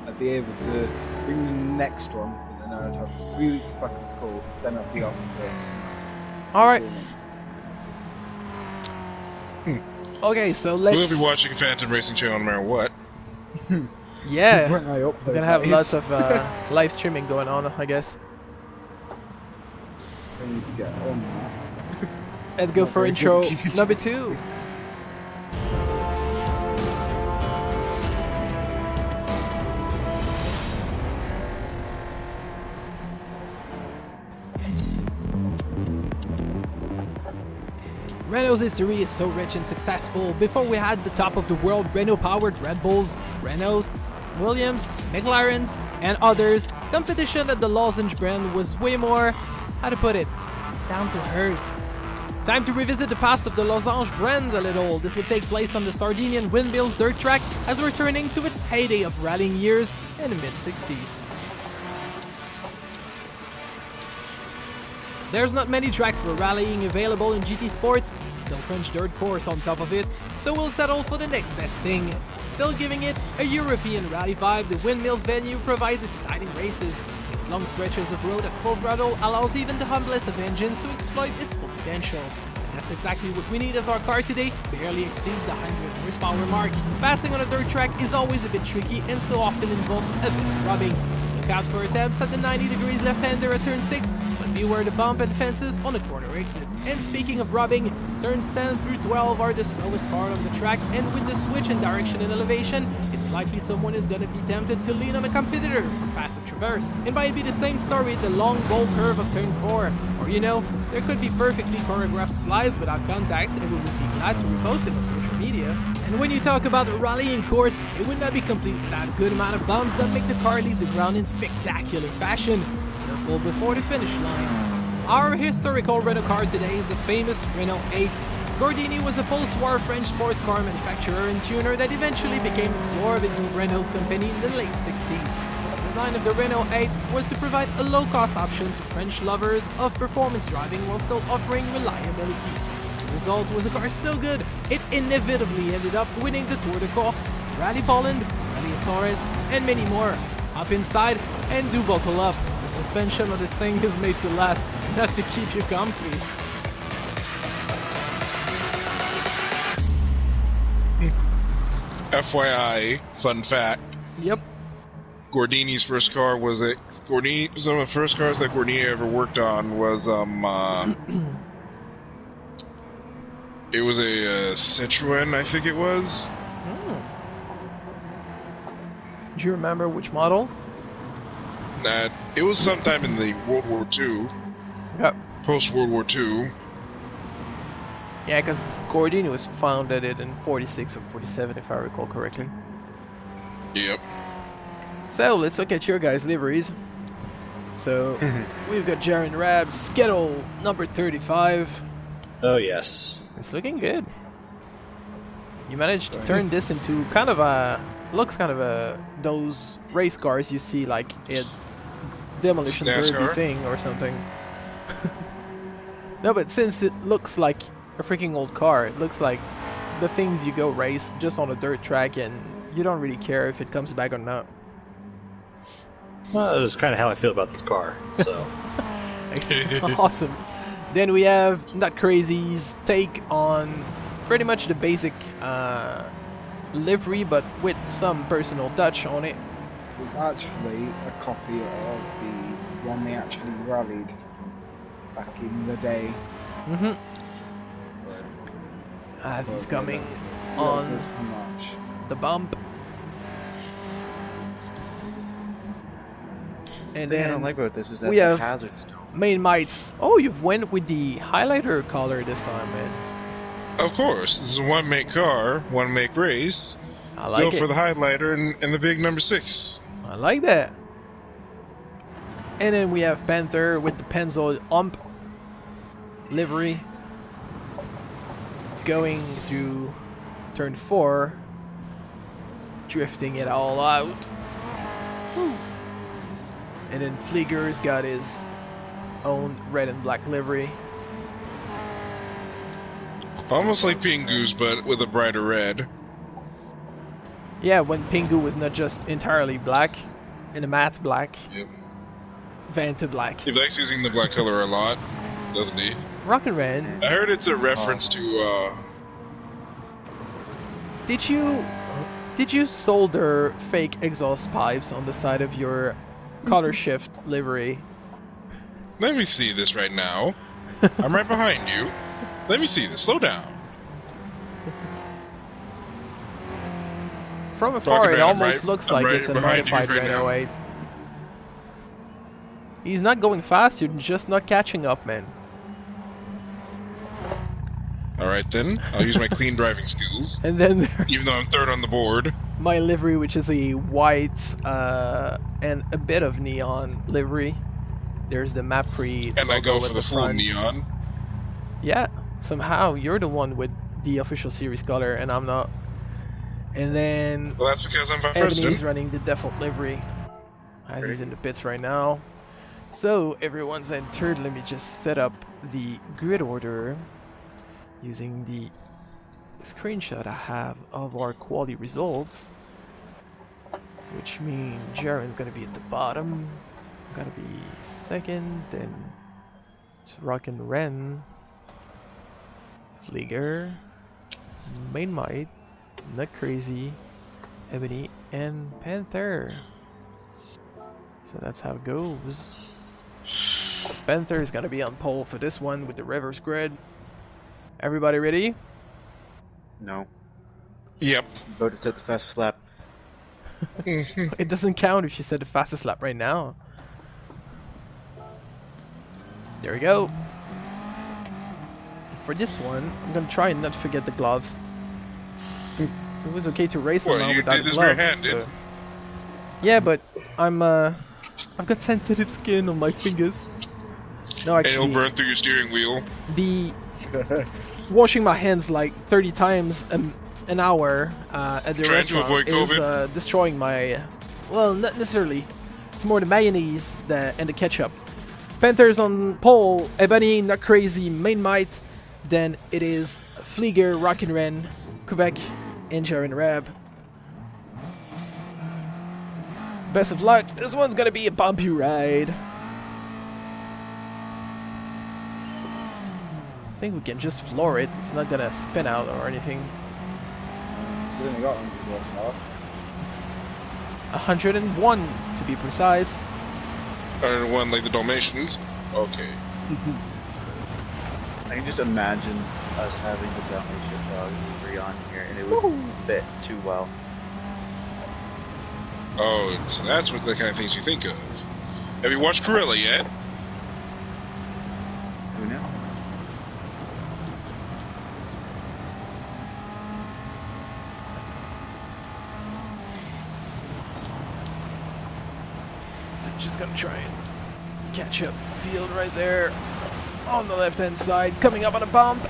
I'll be able to bring the next one, and then I'd have 3 weeks back at school. Then I'll be off for this. Alright. Okay, so let's... We'll be watching Phantom Racing Channel no matter what. Yeah, When I upload we're gonna have that lots is- of live streaming going on, I guess. I need to get on that. Let's go Not for very intro good. number 2. Renault's history is so rich and successful. Before we had the top of the world Renault-powered Red Bulls, Renaults, Williams, McLarens, and others, competition at the Losange brand was way more, how to put it, down to earth. Time to revisit the past of the Losange brands a little. This would take place on the Sardegna Windmills dirt track as returning to its heyday of rallying years in the mid-60s. There's not many tracks for rallying available in GT Sports, no French dirt course on top of it, so we'll settle for the next best thing. Still giving it a European rally vibe, the Windmills venue provides exciting races. Its long stretches of road at full throttle allows even the humblest of engines to exploit its full potential. And that's exactly what we need as our car today barely exceeds the 100 horsepower mark. Passing on a dirt track is always a bit tricky and so often involves a bit of rubbing. Look out for attempts at the 90 degrees left-hander at turn 6, but beware the bump and fences on the corner exit. And speaking of rubbing, turns 10 through 12 are the slowest part of the track, and with the switch in direction and elevation, it's likely someone is gonna be tempted to lean on a competitor for faster traverse. It might be the same story at the long bold curve of turn 4, or you know, there could be perfectly choreographed slides without contacts, and we would be glad to repost it on social media. And when you talk about a rallying course, it would not be complete without a good amount of bumps that make the car leave the ground in spectacular fashion. Careful before the finish line. Our historical Renault car today is the famous Renault 8. Gordini was a post-war French sports car manufacturer and tuner that eventually became absorbed into Renault's company in the late 60s. The design of the Renault 8 was to provide a low-cost option to French lovers of performance driving while still offering reliability. The result was a car so good, it inevitably ended up winning the Tour de Corse, Rally Poland, Rally Azores, and many more. Hop inside and do buckle up. The suspension of this thing is made to last, not to keep you comfy. FYI, fun fact, Yep. Gordini's first car was some of the first cars that Gordini ever worked on was it was a Citroen, I think it was. Do you remember which model? That it was sometime in the World War II, Yep. post World War II. Yeah, because Gordini was founded in 46 or 47, if I recall correctly. Yep. So let's look at your guys' liveries. So we've got Jaren Rab's Skittle number 35. Oh, yes. It's looking good. You managed to turn this into kind of a those race cars you see like a demolition derby NASCAR? thing or something. No, but since it looks like a freaking old car, it looks like the things you go race just on a dirt track and you don't really care if it comes back or not. Well, that's kind of how I feel about this car, so... Awesome. Then we have Not Crazy's take on pretty much the basic livery, but with some personal touch on it. It's actually a copy of the one they actually rallied back in the day. Mm-hmm. As he's coming on the bump. And The thing I then don't like about this is that we the have hazards don't. main mites. Oh, you've went with the highlighter color this time, man. Of course, this is a one make car, one make race. I like Go it. for the highlighter and the big number 6. I like that. And then we have Panther with the Pennzoil ump livery going through turn 4, drifting it all out. And then Flieger's got his own red and black livery. Almost like Pingu's, but with a brighter red. Yeah, when Pingu was not just entirely black, in a matte black, Yep. Vanta black. He likes using the black color a lot, doesn't he? Rockin' Ren, I heard it's a reference to, did you solder fake exhaust pipes on the side of your color shift livery? let me see this right now. I'm right behind you. Let me see this. Slow down. From afar, it man, I'm almost right- looks I'm like right it's a behind you modified right now. Renault 8. He's not going fast, you're just not catching up, man. Alright then, I'll use my clean driving skills. And then there's Even though I'm third on the board. my livery, which is a white and a bit of neon livery. There's the Mapfre And I logo go at for the full front. neon. Yeah, somehow you're the one with the official series color, and I'm not. And then Well, that's because I'm vice Ebony's president. running the default livery, as he's in the pits right now. So everyone's entered. Let me just set up the grid order using the screenshot I have of our quality results, which means Jaren's gonna be at the bottom. I'm gonna be second, then it's Rockin' Ren, Flieger, Main Might, Not Crazy, Ebony, and Panther. So that's how it goes. So Panther is gonna be on pole for this one with the reverse grid. Everybody ready? No. Yep. About to set the fastest lap. It doesn't count if you said the fastest lap right now. There we go. For this one, I'm gonna try and not forget the gloves. It was okay to race Well, on you without did the this gloves. barehanded. but- Yeah, but I've got sensitive skin on my fingers. No, And it'll actually, burn through your steering wheel. the washing my hands like 30 times an hour at the Trying to restaurant avoid is COVID? destroying my. Well, not necessarily. It's more the mayonnaise and the ketchup. Panther's on pole. Ebony, Not Crazy, Main Might. Then it is Flieger, Rockin' Ren, Quebec, and Jaren Rab. Best of luck. This one's gonna be a bumpy ride. I think we can just floor it. It's not gonna spin out or anything. It's only got 100 watts left. 101 to be precise. 101 like the Dalmatians. Okay. I can just imagine us having the Dalmatian dog livery on here, and it would fit too well. Oh, so that's what the kind of things you think of. Have you watched Cruella yet? Who knows? So just gonna try and catch up field right there on the left hand side, coming up on a bump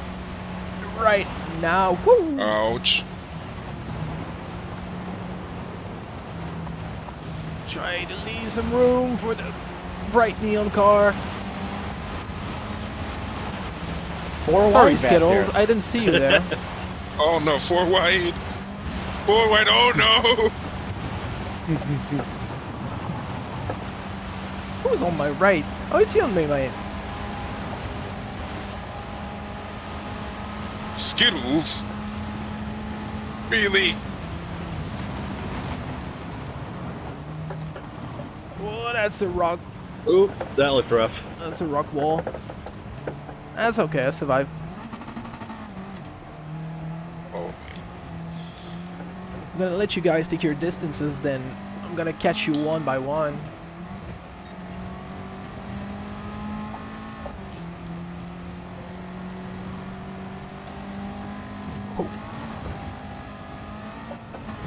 right now. Woo! Ouch. Try to leave some room for the bright neon car. Four Sorry, wide back Skittles, there. I didn't see you there. Oh no, 4 wide. 4 wide, oh no! Who's on my right? Oh, it's you on my right. Skittles? Really? Oh, that's a rock. Oop, that looked rough. That's a rock wall. That's okay, I survived. Oh, I'm gonna let you guys take your distances, then I'm gonna catch you one by one.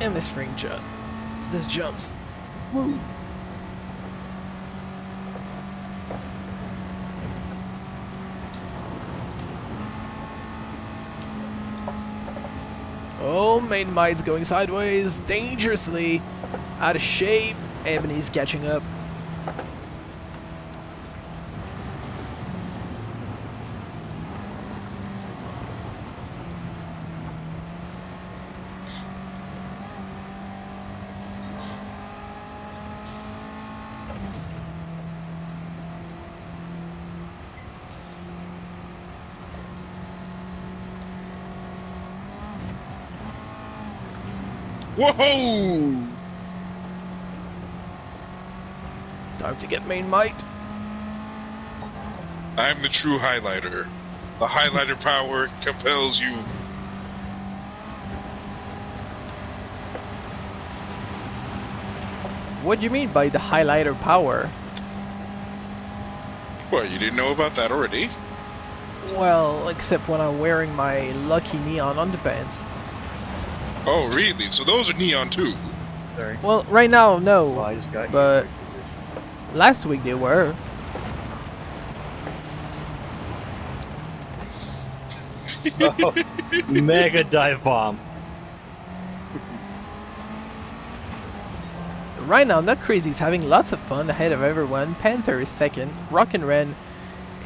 And this spring jump. This jumps. Woo! Oh, main mide's going sideways, dangerously. Out of shape. Ebony's catching up. Whoa! Time to get main might. I'm the true highlighter. The highlighter power compels you. What do you mean by the highlighter power? What, you didn't know about that already? Well, except when I'm wearing my lucky neon underpants. Oh, really? So those are neon too? Sorry. Well, right now, no. Well, I just got you But in the right position. last week they were. Oh, mega dive bomb. Right now, Nut Crazy's having lots of fun ahead of everyone. Panther is second. Rockin' Ren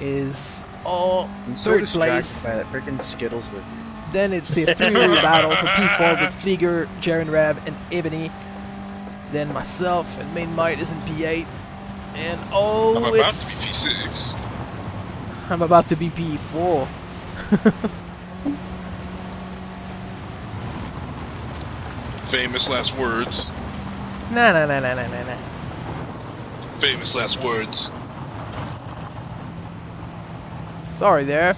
is I'm so third distracted place. by that freaking Skittles livery. Then it's a three-way battle for P4 with Flieger, Jaren Rab, and Ebony. Then myself and Main Might is in P8. And I'm about to be it's... P6. I'm about to be P4. Famous last words. Nah. Famous last words. Sorry there.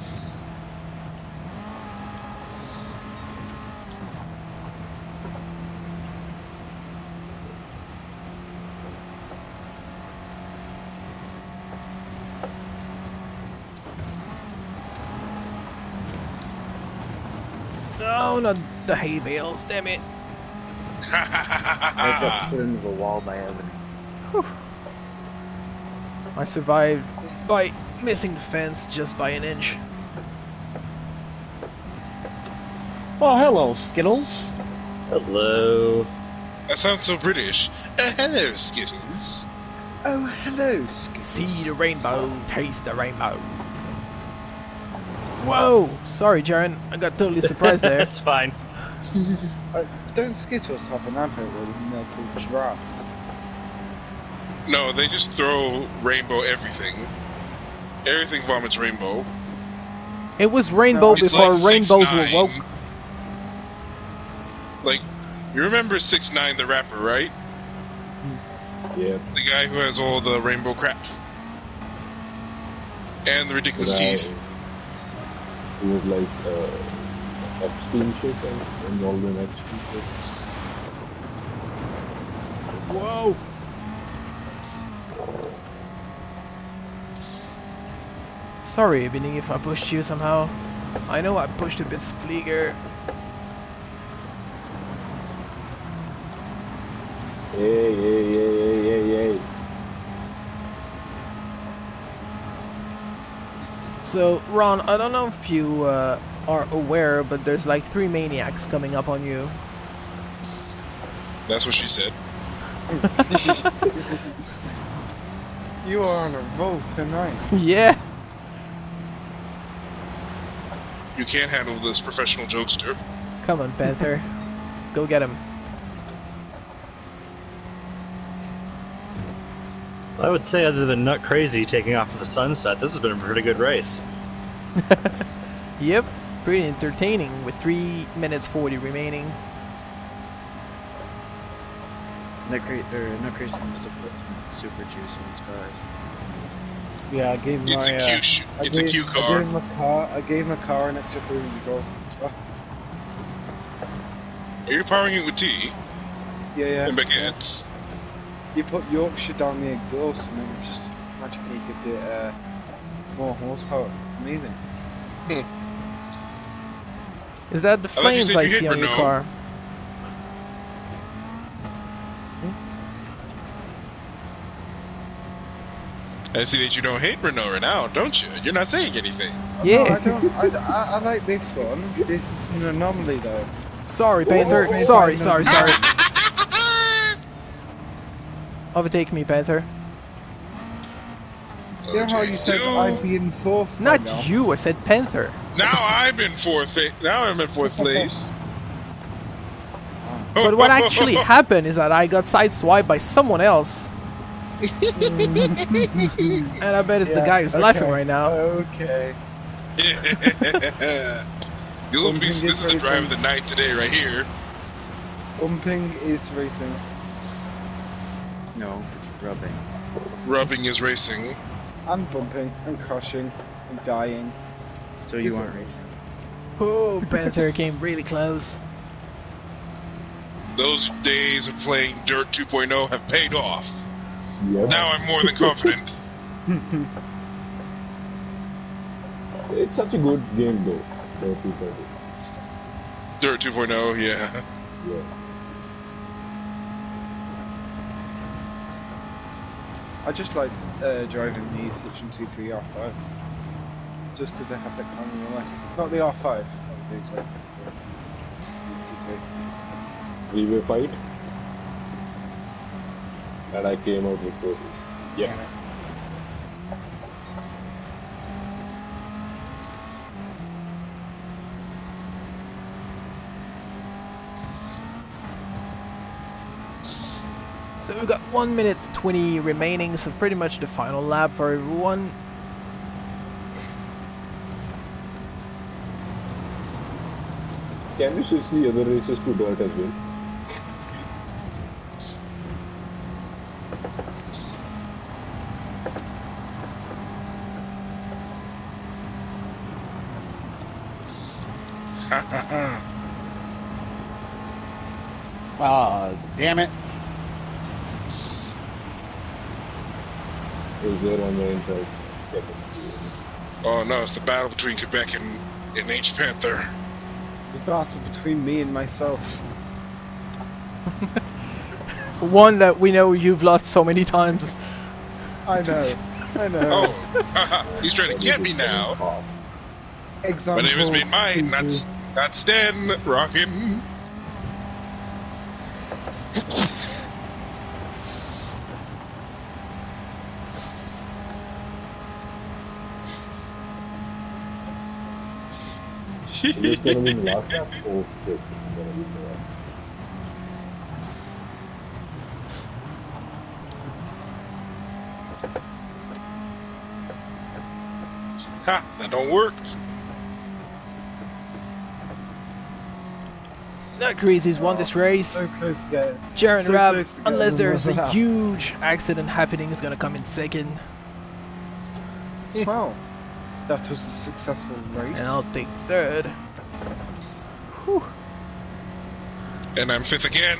No, not the hay bales, damn it. I got put into the wall by Ebony. I survived by missing the fence just by an inch. Oh, hello, Skittles. Hello. That sounds so British. Hello, Skittles. Oh, hello, Skittles. See the rainbow, taste the rainbow. Whoa! Sorry, Jaren. I got totally surprised there. That's fine. Don't Skittles have an advert where they're called Giraffe? No, they just throw rainbow everything. Everything vomits rainbow. It was rainbow It's before like rainbows 6ix9ine. were woke. Like, you remember 6ix9ine the rapper, right? Yeah. The guy who has all the rainbow crap. And the ridiculous teeth. He was like Epstein shit and all the Epstein shit. Whoa! Sorry, Ebony, if I pushed you somehow. I know I pushed a bit Flieger. Hey. So, Ron, I don't know if you are aware, but there's like 3 maniacs coming up on you. That's what she said. You are on a roll tonight. Yeah! You can't handle this professional jokester. Come on, Panther. Go get him. I would say, other than Nut Crazy taking off to the sunset, this has been a pretty good race. Yep, pretty entertaining with 3 minutes 40 remaining. Nut Crazy must have put some super juice in his cars. Yeah, I gave It's my. a cute. It's a cute I car. gave him a car. I gave him a car an extra $300. Are you powering it with tea Yeah. and baguettes? You put Yorkshire down the exhaust and it just magically gives it more horsepower. It's amazing. Is that the thought you flames said I you hit see on your Renault. car? I see that you don't hate Renault now, don't you? You're not saying anything. Yeah. No, I don't. I like this one. This is an anomaly, though. Sorry, Panther. Oh, Sorry. Overtake me, Panther. You know how you said I'd be in fourth? Not right now? you, I said Panther. Now I'm in fourth. Now I'm in fourth place. But what actually happened is that I got sideswiped by someone else. And I bet it's the guy who's laughing right now. Okay. You'll be. This is the drive of the night today, right here. Bumping is racing. No, it's rubbing. Rubbing is racing. And bumping and crashing and dying. So you It's aren't a- racing. Oh, Panther came really close. Those days of playing Dirt 2.0 have paid off. Yep. Now I'm more than confident. It's such a good game though. Dirt 2.0. Dirt 2.0, yeah. Yeah. I just like driving the Citroen C3 R5. Just because I have the car on the left. Not the R5, obviously. The C3. Three-way fight. And I came out victorious. Yeah. So we've got 1 minute 20 remaining, so pretty much the final lap for everyone. Can you switch the other races to dirt as well? Damn it. Is there on the inside? Oh no, it's the battle between Quebec and H Panther. It's a battle between me and myself. One that we know you've lost so many times. I know. I know. Oh, he's trying to get me now. Example. My name is Made Mine, not Stan Rockin'. Is this gonna be the last lap? Oh shit, it's gonna be the last. Ha, that don't work. Not Crazy's won this race. So close to getting. Jaron so Rabb, close to getting unless the there's a lap. huge accident happening, is gonna come in second. Wow. That was a successful race. And I'll take third. Whew. And I'm fifth again.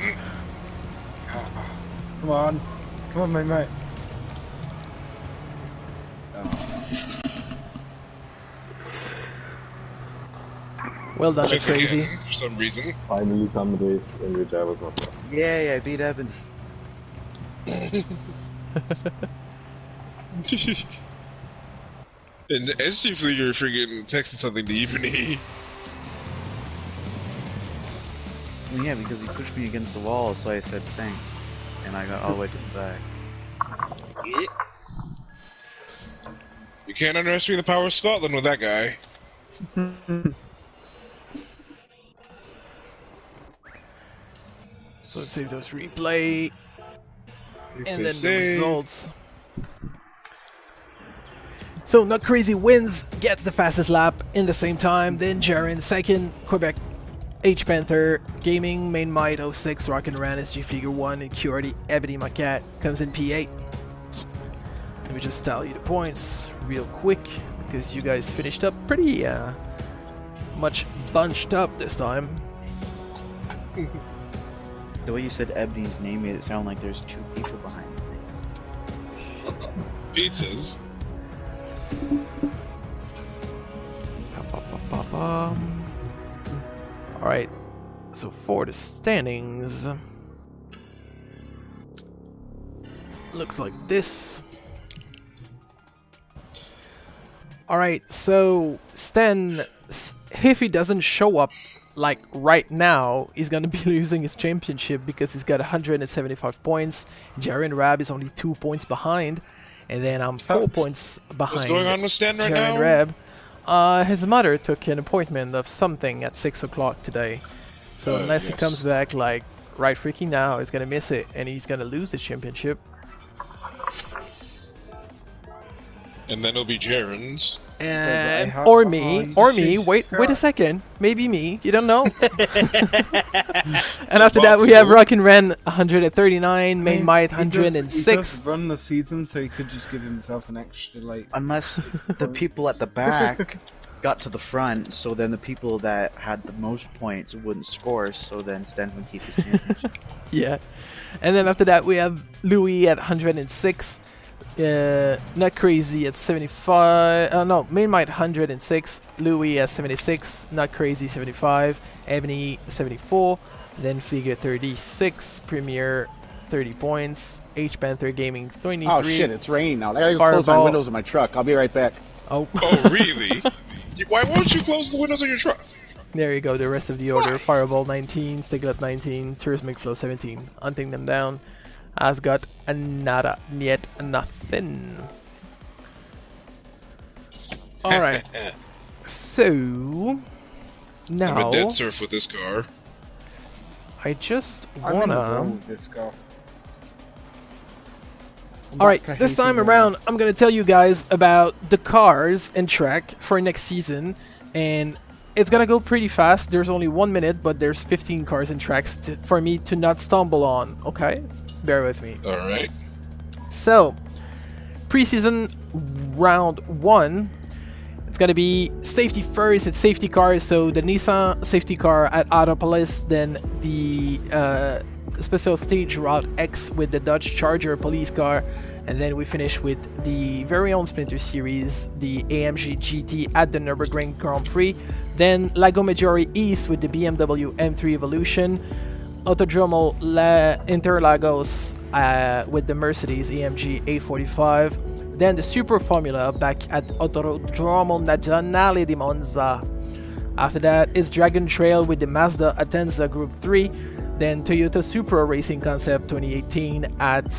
Come on. Come on, mate. Well done, Fifth Crazy. again, for some reason. Finally some race in which I was not there. Yay, I beat Evan. And SG Fleeger friggin' texted something to Ebony. Well, yeah, because he pushed me against the wall, so I said thanks. And I got all the way to the back. You can't underestimate the power of Scotland with that guy. So let's save those replay. And then the Save. results. So Not Crazy wins, gets the fastest lap in the same time. Then Jaron second, Quebec H Panther Gaming, Main Might 06, Rockin' Ran SG Fleeger 1, and QRD Ebony Macat comes in P8. Let me just tell you the points real quick because you guys finished up pretty much bunched up this time. The way you said Ebony's name made it sound like there's two people behind things. Pizzas. Alright, so for the standings, looks like this. All right, so Sten, if he doesn't show up like right now, he's gonna be losing his championship because he's got 175 points. Jerry and Rab is only 2 points behind, and then I'm 4 points behind. What's going on with Stan right Jerry now? and Rab. His mother took an appointment of something at 6 o'clock today, so unless he comes back like right freaking now, he's gonna miss it, and he's gonna lose his championship. And then it'll be Jaren's. And So or me. shit. Wait a second. Maybe me. You don't know. And after that, we have Rock and Ren 139, Main Might He 106. does run the season, so he could just give himself an extra like. Unless the people at the back got to the front, so then the people that had the most points wouldn't score, so then Sten would keep his championship. Yeah. And then after that, we have Louis at 106. Not Crazy at 75. No, Main Might 106. Louis at 76. Not Crazy 75. Ebony 74. Then Figure 36. Premier 30 points. H Panther Gaming 23. Oh shit, it's raining now. I gotta go close my Fireball. windows of my truck. I'll be right back. Oh, Oh, really? Why won't you close the windows on your truck? there you go. The rest of the order: Why? Fireball 19, Stiglet 19, Tourismic Flow 17. Hunting them down. Asgard nada, yet nothing. All right. So I'm now a dead surf with this car. I just I'm in a row wanna. with this guy. All right, this time around, I'm gonna tell you guys about the cars and track for next season, and it's gonna go pretty fast. There's only 1 minute, but there's 15 cars and tracks for me to not stumble on. Okay, bear with me. All right. So, preseason round 1, it's gonna be safety first. It's safety cars. So the Nissan safety car at Autopolis, then the special stage Route X with the Dodge Charger police car, and then we finish with the very own Splinter series, the AMG GT at the Nürburgring Grand Prix. Then Lago Maggiore East with the BMW M3 Evolution. Autodromo Interlagos with the Mercedes AMG A45. Then the Super Formula back at Autodromo Nazionale di Monza. After that, it's Dragon Trail with the Mazda Atenza Group 3. Then Toyota Supra Racing Concept 2018 at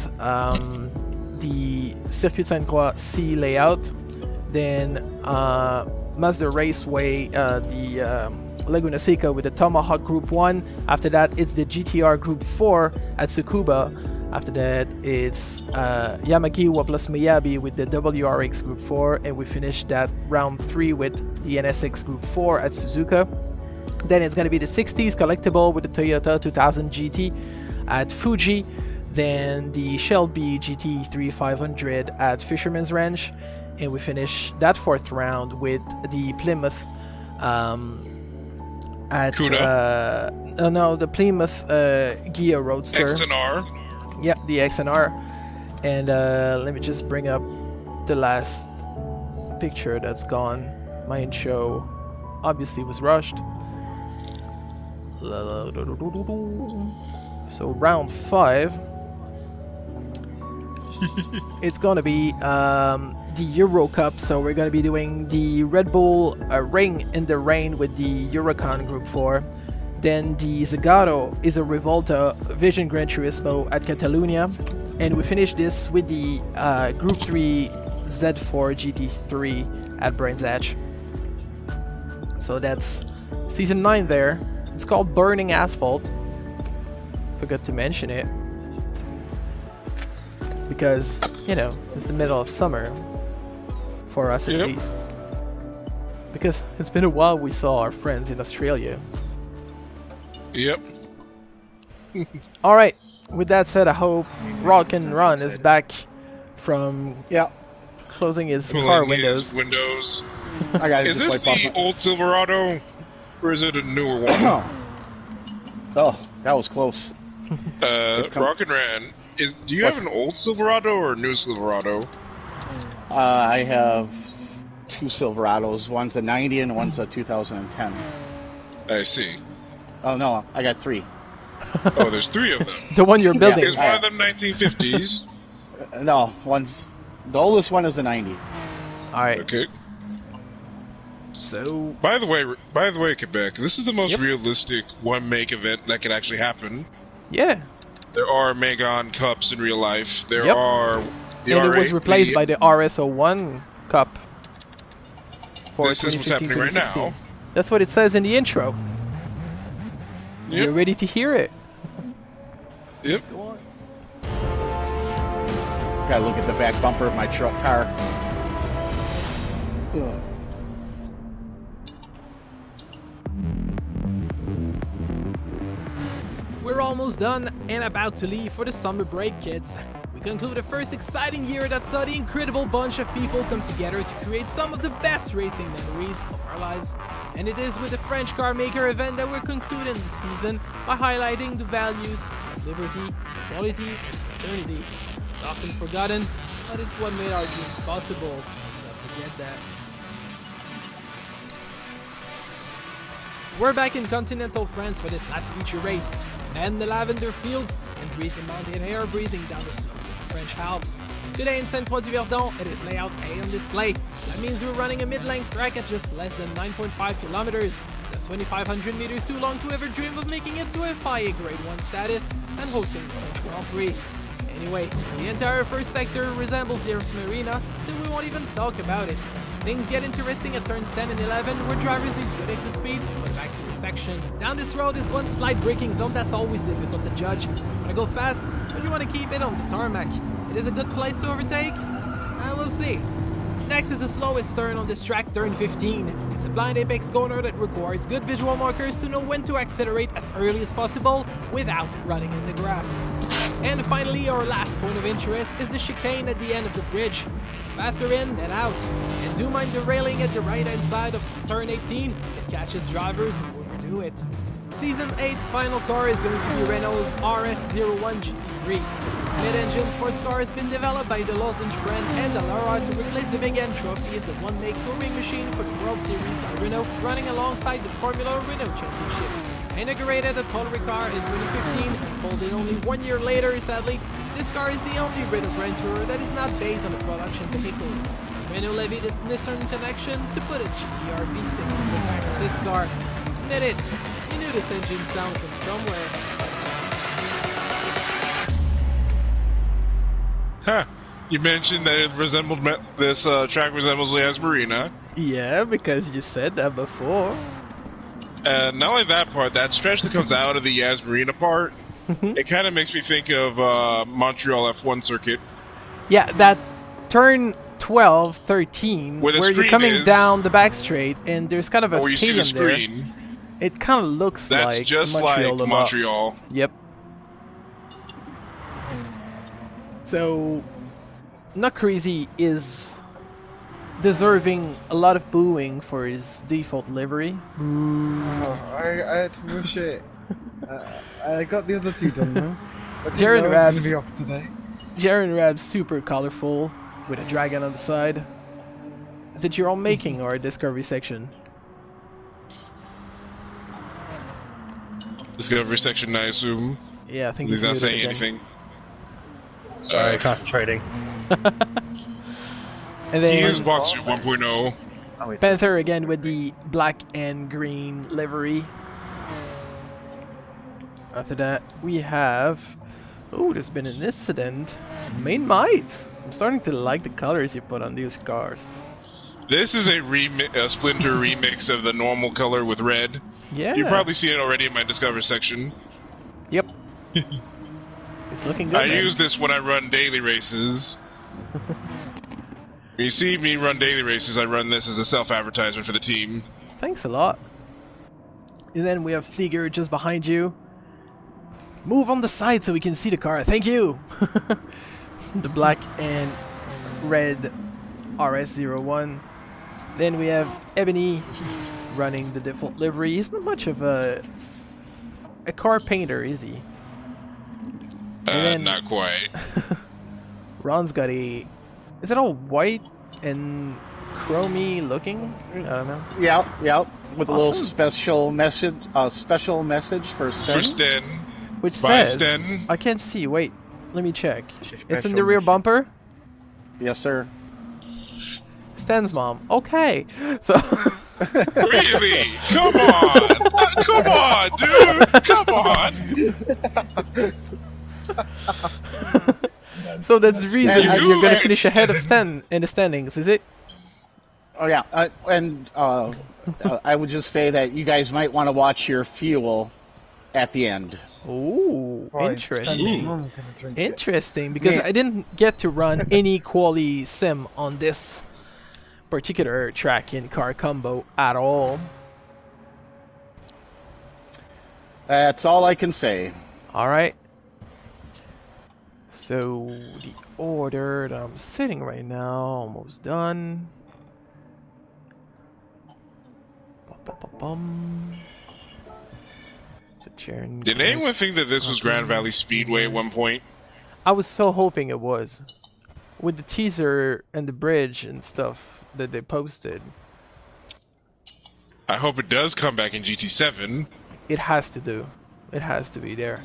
the Circuit Sainte-Croix C layout. Then Mazda Raceway, the Laguna Seca with the Tomahawk Group 1. After that, it's the GTR Group 4 at Tsukuba. After that, it's Yamagiwa plus Miyabi with the WRX Group 4. And we finish that round 3 with the NSX Group 4 at Suzuka. Then it's going to be the 60s collectible with the Toyota 2000 GT at Fuji. Then the Shelby GT3 500 at Fisherman's Ranch. And we finish that 4th round with the Plymouth at the Plymouth Gia Roadster. XNR. Yep, the XNR. And let me just bring up the last picture that's gone. My intro obviously was rushed. So round 5, it's gonna be the Euro Cup. So we're gonna be doing the Red Bull Ring in the Rain with the Eurocon Group 4. Then the Zagato is a Revolta Vision Gran Turismo at Catalunya. And we finish this with the Group 3 Z4 GT3 at Brands Hatch. So that's Season 9 there. It's called Burning Asphalt. Forgot to mention it. Because, you know, it's the middle of summer. For us at least. Because it's been a while we saw our friends in Australia. Yep. Alright, with that said, I hope Rock and Run is back from closing his car windows. I got Is this the old Silverado? Or is it a newer one? Oh, that was close. Rock and Ran, do you have an old Silverado or a new Silverado? I have 2 Silverados. One's a 90 and one's a 2010. I see. Oh no, I got 3. Oh, there's 3 of them. The one you're building. Is one of them 1950s? No, the oldest one is a 90. Alright. Okay. So By the way, Quebec, this is the most realistic one-make event that could actually happen. yeah, There are Megane Cups in real life. There Yep. are the and R8, it was replaced by the R.S.01 Cup for This is what's happening right 2015-2016. now. That's what it says in the intro. Yep. You're ready to hear it. Yep. Go on. Gotta look at the back bumper of my truck car. Ugh. We're almost done and about to leave for the summer break, kids. We conclude the first exciting year that saw the incredible bunch of people come together to create some of the best racing memories of our lives. And it is with the French car maker event that we're concluding the season by highlighting the values of liberty, equality, and fraternity. It's often forgotten, but it's what made our dreams possible. Let's not forget that. We're back in continental France for this last feature race. Span the lavender fields and breathe the mountain air breezing down the slopes of the French Alps. Today in Sainte-Croix it is layout A on display. That means we're running a mid-length track at just less than 9.5 kilometers. That's 2,500 meters too long to ever dream of making it to a FIA Grade 1 status and hosting the French Grand Prix. Anyway, the entire first sector resembles the Marina, so we won't even talk about it. Things get interesting at turns 10 and 11, where drivers need good exit speed for the backstreet section. Down this road is one slight braking zone that's always difficult to judge. You want to go fast, but you want to keep it on the tarmac. It is a good place to overtake? We'll see. Next is the slowest turn on this track, turn 15. It's a blind apex corner that requires good visual markers to know when to accelerate as early as possible without running in the grass. And finally, our last point of interest is the chicane at the end of the bridge. It's faster in than out. And do mind the railing at the right-hand side of turn 18. It catches drivers who overdo it. Season 8's final car is going to be Renault's R.S.01 Gr.3. This mid-engine sports car has been developed by the Losange brand and the Lara to replace the Megane Trophy as the one-make touring machine for the World Series by Renault, running alongside the Formula Renault Championship. Inaugurated at Paul Ricard in 2015 and folded only 1 year later, sadly, this car is the only Renault Grand Tourer that is not based on a production vehicle. Renault levied its Nissan connection to put a GTR V6 in the back of this car. Admit it, you knew this engine sound from somewhere. Huh. You mentioned that it resembled this track resembles the Marina. Yeah, because you said that before. And not only that part, that stretch that comes out of the Yas Marina part, it kind of makes me think of Montreal F1 circuit. Yeah, that turn 12, 13, Where the you're screen coming is, down the back straight and there's kind of a Or you see stadium the there. screen. It kind of looks That's like just Montreal. like Montreal. Yep. So, Not Crazy is deserving a lot of booing for his default livery. I had to rush it. I got the other two done now. I didn't Jaron know I was going Rabs. to be off today. Jaron Rab's super colorful with a dragon on the side. Is it your own making or a Discovery section? Discovery section, I assume. Yeah, I think He's not muted saying again. anything. Sorry, concentrating. And He is then Boxer 1.0. Oh, wait. Panther again with the black and green livery. After that, we have... Oh, there's been an incident. Main Might! I'm starting to like the colors you put on these cars. This is a Splinter remix of the normal color with red. Yeah. You've probably seen it already in my Discover section. Yep. It's looking good, I man. use this when I run daily races. When you see me run daily races, I run this as a self-advertisement for the team. Thanks a lot. And then we have Flieger just behind you. Move on the side so we can see the car. Thank you! The black and red RS01. Then we have Ebony running the default livery. He's not much of a car painter, is he? And then Not quite. Ron's got a... Is it all white and chromey looking? I don't know. Yeah, with a little Awesome. special message for Sten. For Sten. Which By says... Sten. I can't see. Wait. Let me check. It's in Special the rear mission. bumper. Yes, sir. Sten's mom. Okay. So... Really? Come on! Come on, dude! Come on! So that's the reason And you're gonna You finish ahead of and- Stan in the standings, is it? Oh yeah, I would just say that you guys might want to watch your fuel at the end. Ooh, Right, Stan's interesting. mum gonna drink it. Interesting, because Yeah. I didn't get to run any Quali sim on this particular track in car combo at all. That's all I can say. Alright. So, the order that I'm sitting right now, almost done. Bum. So, Jaren, Did anyone think that this was Grand Valley Speedway at one point? I was so hoping it was. With the teaser and the bridge and stuff that they posted, I hope it does come back in GT7. it has to do. It has to be there.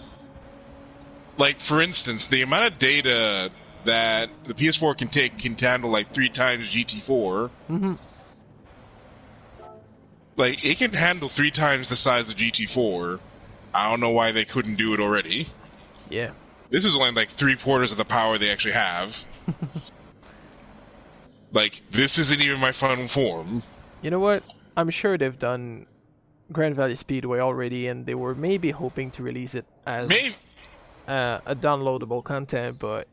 Like, for instance, the amount of data that the PS4 can handle like 3 times GT4. Mm-hmm. Like, it can handle 3 times the size of GT4. I don't know why they couldn't do it already. Yeah. This is only like 3/4 of the power they actually have. Like, this isn't even my final form. You know what? I'm sure they've done Grand Valley Speedway already, and they were maybe hoping to release it as a downloadable content, but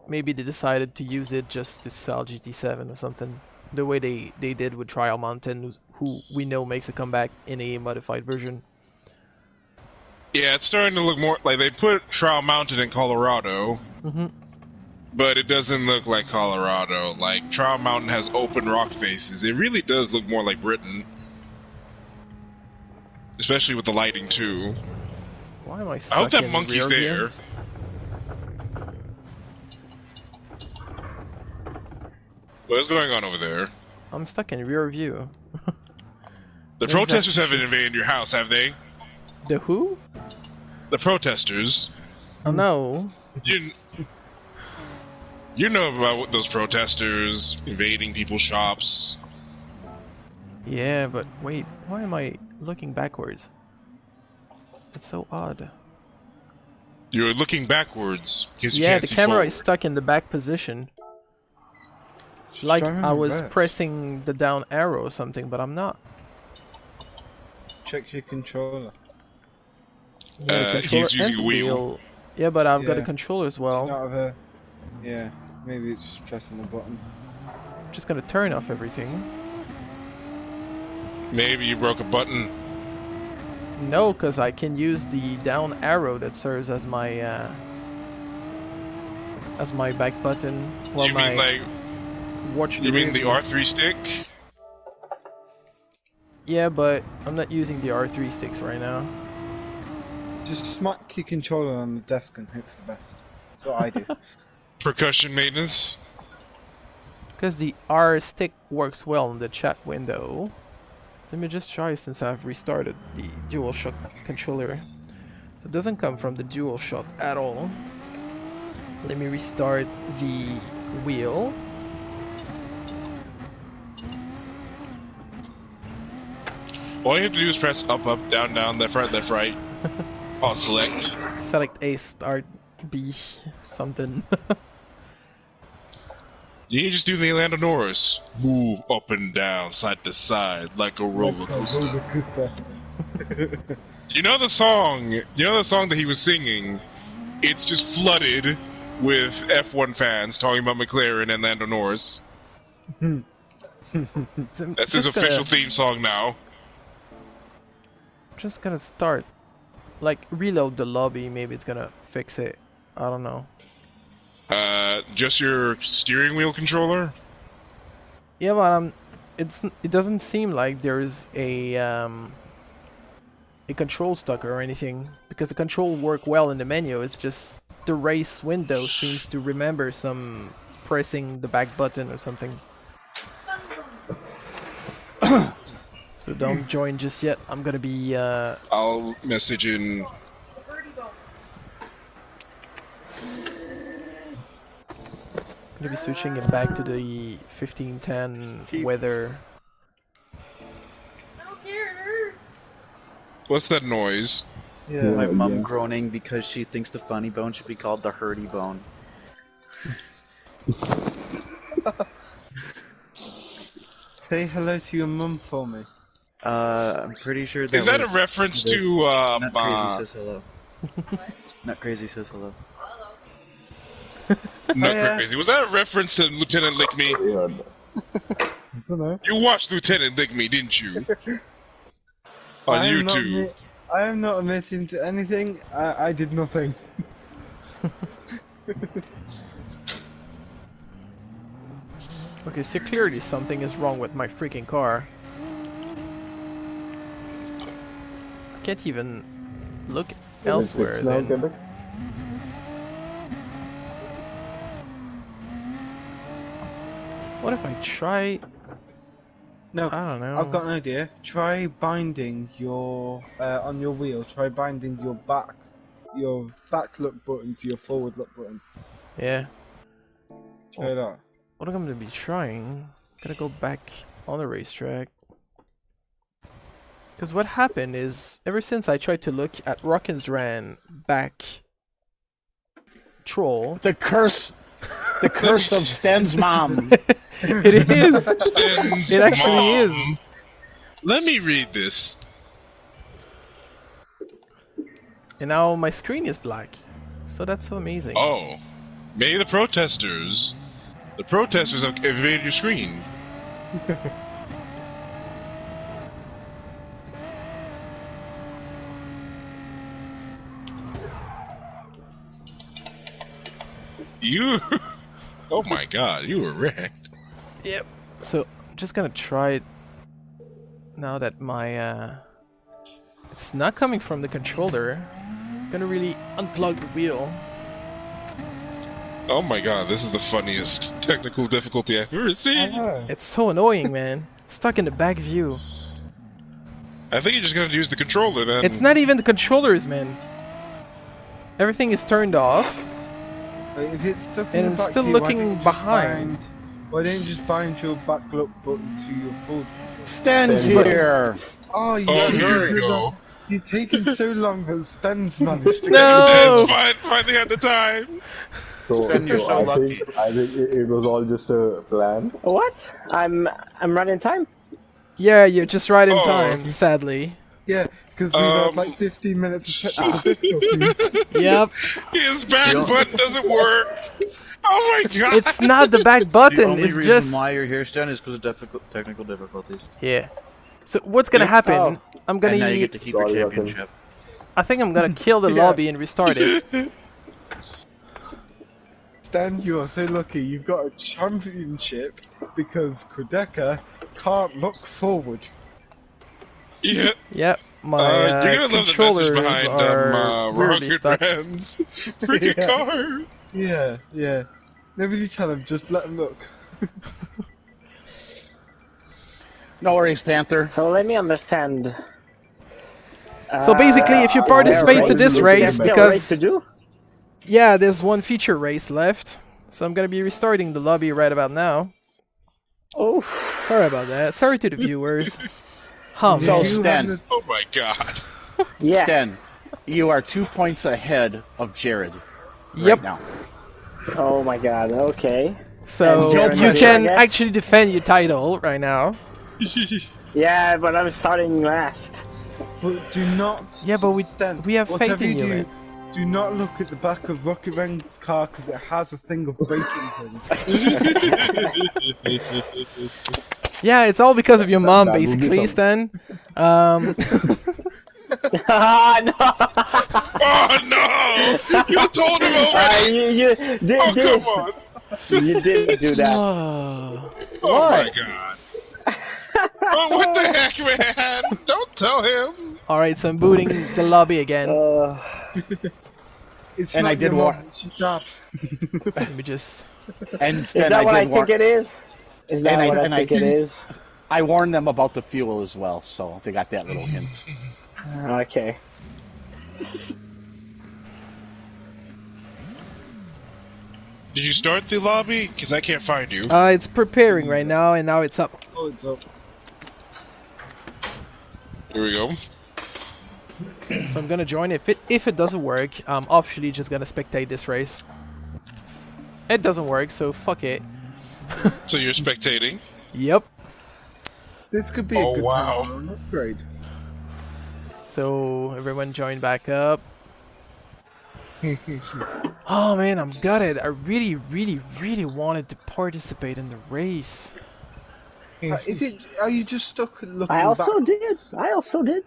maybe they decided to use it just to sell GT7 or something. The way they did with Trial Mountain, who we know makes a comeback in a modified version. Yeah, it's starting to look more like they put Trial Mountain in Colorado, Mm-hmm. but it doesn't look like Colorado. Like, Trial Mountain has open rock faces. It really does look more like Britain. Especially with the lighting, too. Why am I I stuck hope that in monkey's rear there. gear? What's going on over there? I'm stuck in rear view. The What is that protesters haven't shit? invaded your house, have they? The who? The protesters. Oh no. You know about those protesters invading people's shops. Yeah, but wait, why am I looking backwards? It's so odd. You're looking backwards because you Yeah, can't the see camera forward. is stuck in the back position. Just Like drive in I was reverse. pressing the down arrow or something, but I'm not. Check your controller. Yeah, the He's controller using and a the wheel. Yeah, but I've got a Yeah. controller as Do you well. not have a... Yeah, maybe it's just pressing the button. I'm just gonna turn off everything. Maybe you broke a button. No, because I can use the down arrow that serves as my back button while You mean like watch you mean the rear view. R3 stick? Yeah, but I'm not using the R3 sticks right now. Just smack your controller on the desk and hope for the best. That's what I do. Percussion maintenance. Because the R stick works well in the chat window. So let me just try since I've restarted the DualShock controller. So it doesn't come from the DualShock at all. Let me restart the wheel. All you have to do is press up, up, down, down, left, right. Oh, select. Select A, start B, something. You can just do the Lando Norris. Move up and down, side to side, like a roller coaster. Roller coaster. You know the song? You know the song that he was singing? It's just flooded with F1 fans talking about McLaren and Lando Norris. That's his official theme song now. Just gonna start. Like, reload the lobby, maybe it's gonna fix it. I don't know. Just your steering wheel controller? Yeah, but it doesn't seem like there's a control stuck or anything, because the control work well in the menu. It's just the race window seems to remember some pressing the back button or something. So don't join just yet. I'm gonna be I'll message in. gonna be switching it back to the 1510 weather. What's that noise? Yeah. My mom yeah. groaning because she thinks the funny bone should be called the hurdy bone. Say hello to your mum for me. I'm pretty sure that Is that a was reference the- to Not crazy says hello. Not crazy says hello. Not Yeah. crazy? Was that a reference to Lieutenant Lick Me? Yeah. I don't know. You watched Lieutenant Lick Me, didn't you? On I am not YouTube. I am not admitting to anything. I did nothing. Okay, so clearly something is wrong with my freaking car. I can't even look elsewhere Now, then. Quebec? What if I try... No, I don't know. I've got an idea. Try binding your on your wheel. Try binding your back look button to your forward look button. Yeah. Try that. What I'm gonna be trying... Gotta go back on the racetrack. Because what happened is, ever since I tried to look at Rockin's back troll, The curse of Sten's mom. it is. Sten's It actually mom. is. Let me read this. And now my screen is black. So that's so amazing. Oh. Maybe the protesters have invaded your screen. You... Oh my god, you were wrecked. Yep. So just gonna try it now that my it's not coming from the controller. I'm gonna really unplug the wheel. Oh my god, this is the funniest technical difficulty I've ever I seen. know. It's so annoying, man. Stuck in the back view. I think you're just gonna use the controller then. It's not even the controllers, man. Everything is turned off. If it's stuck And in I'm the back still view, why looking don't you just behind. Why don't you just bind your back look button to your forward? Sten's Sten. here. Oh, you've Oh, taken here so we go. long. You've taken so long that Sten's managed to No! It's finally had the time. So, Then you're so I lucky. think it was all just a plan. What? I'm running time. Yeah, you're just right in Oh. time, sadly. Yeah, because we've had like 15 minutes of technical difficulties. Yep. His back button doesn't work. Oh my god. It's not the back The button, only it's reason just... why you're here, Stan, is because of technical difficulties. Yeah. So what's gonna happen? Oh. I'm gonna... And now you get to keep your Sorry, Jochen. championship. I think I'm gonna kill the Yeah. lobby and restart it. Stan, you are so lucky. You've got a championship because Kudeka can't look forward. Yeah. Yep, my You're gonna love the message controllers behind are weirdly Rocket stuck. Brands freaking Yeah. car. Yeah, yeah. Nobody tell him, just let him look. No worries, Panther. So let me understand. So basically, if you participate to this race, there's because race to do? yeah, there's one feature race left, so I'm gonna be restarting the lobby right about now. Oh, Sorry about that. Sorry to the viewers. Hum. So, You Sten, have Oh my god. yeah. Sten, you are 2 points ahead of Jared Yep. right now. Oh my god. Okay. So And Jared you is can here, I guess? actually defend your title right now. Yeah, but I'm starting last. But do not. Yeah, but Stan, we have faith whatever in you, do, man. do not look at the back of Rocket Rang's car because it has a thing of braking things. Yeah, it's all because of your mom, That would be basically, something. Stan. Ah no! Oh no! You told him already. You did Oh this. come on! You didn't do that. Oh. Oh my god! Oh, what the heck, man? Don't tell him. Alright, so I'm booting the lobby again. It's And not I did your wa- mom, it's your dad. Let me just... And Is Sten, that what I did warn- think it is? Is that what I think it is? I warned them about the fuel as well, so they got that little hint. Okay. Did you start the lobby? Because I can't find you. It's preparing right now, and now it's up. Oh, it's up. Here we go. So I'm gonna join. If it doesn't work, I'm officially just gonna spectate this race. It doesn't work, so fuck it. So you're spectating? Yep. This could be a Oh, good wow. time for an upgrade. So everyone join back up. Oh man, I'm gutted. I really, really, really wanted to participate in the race. Are you just stuck looking I also did. backwards? I also did.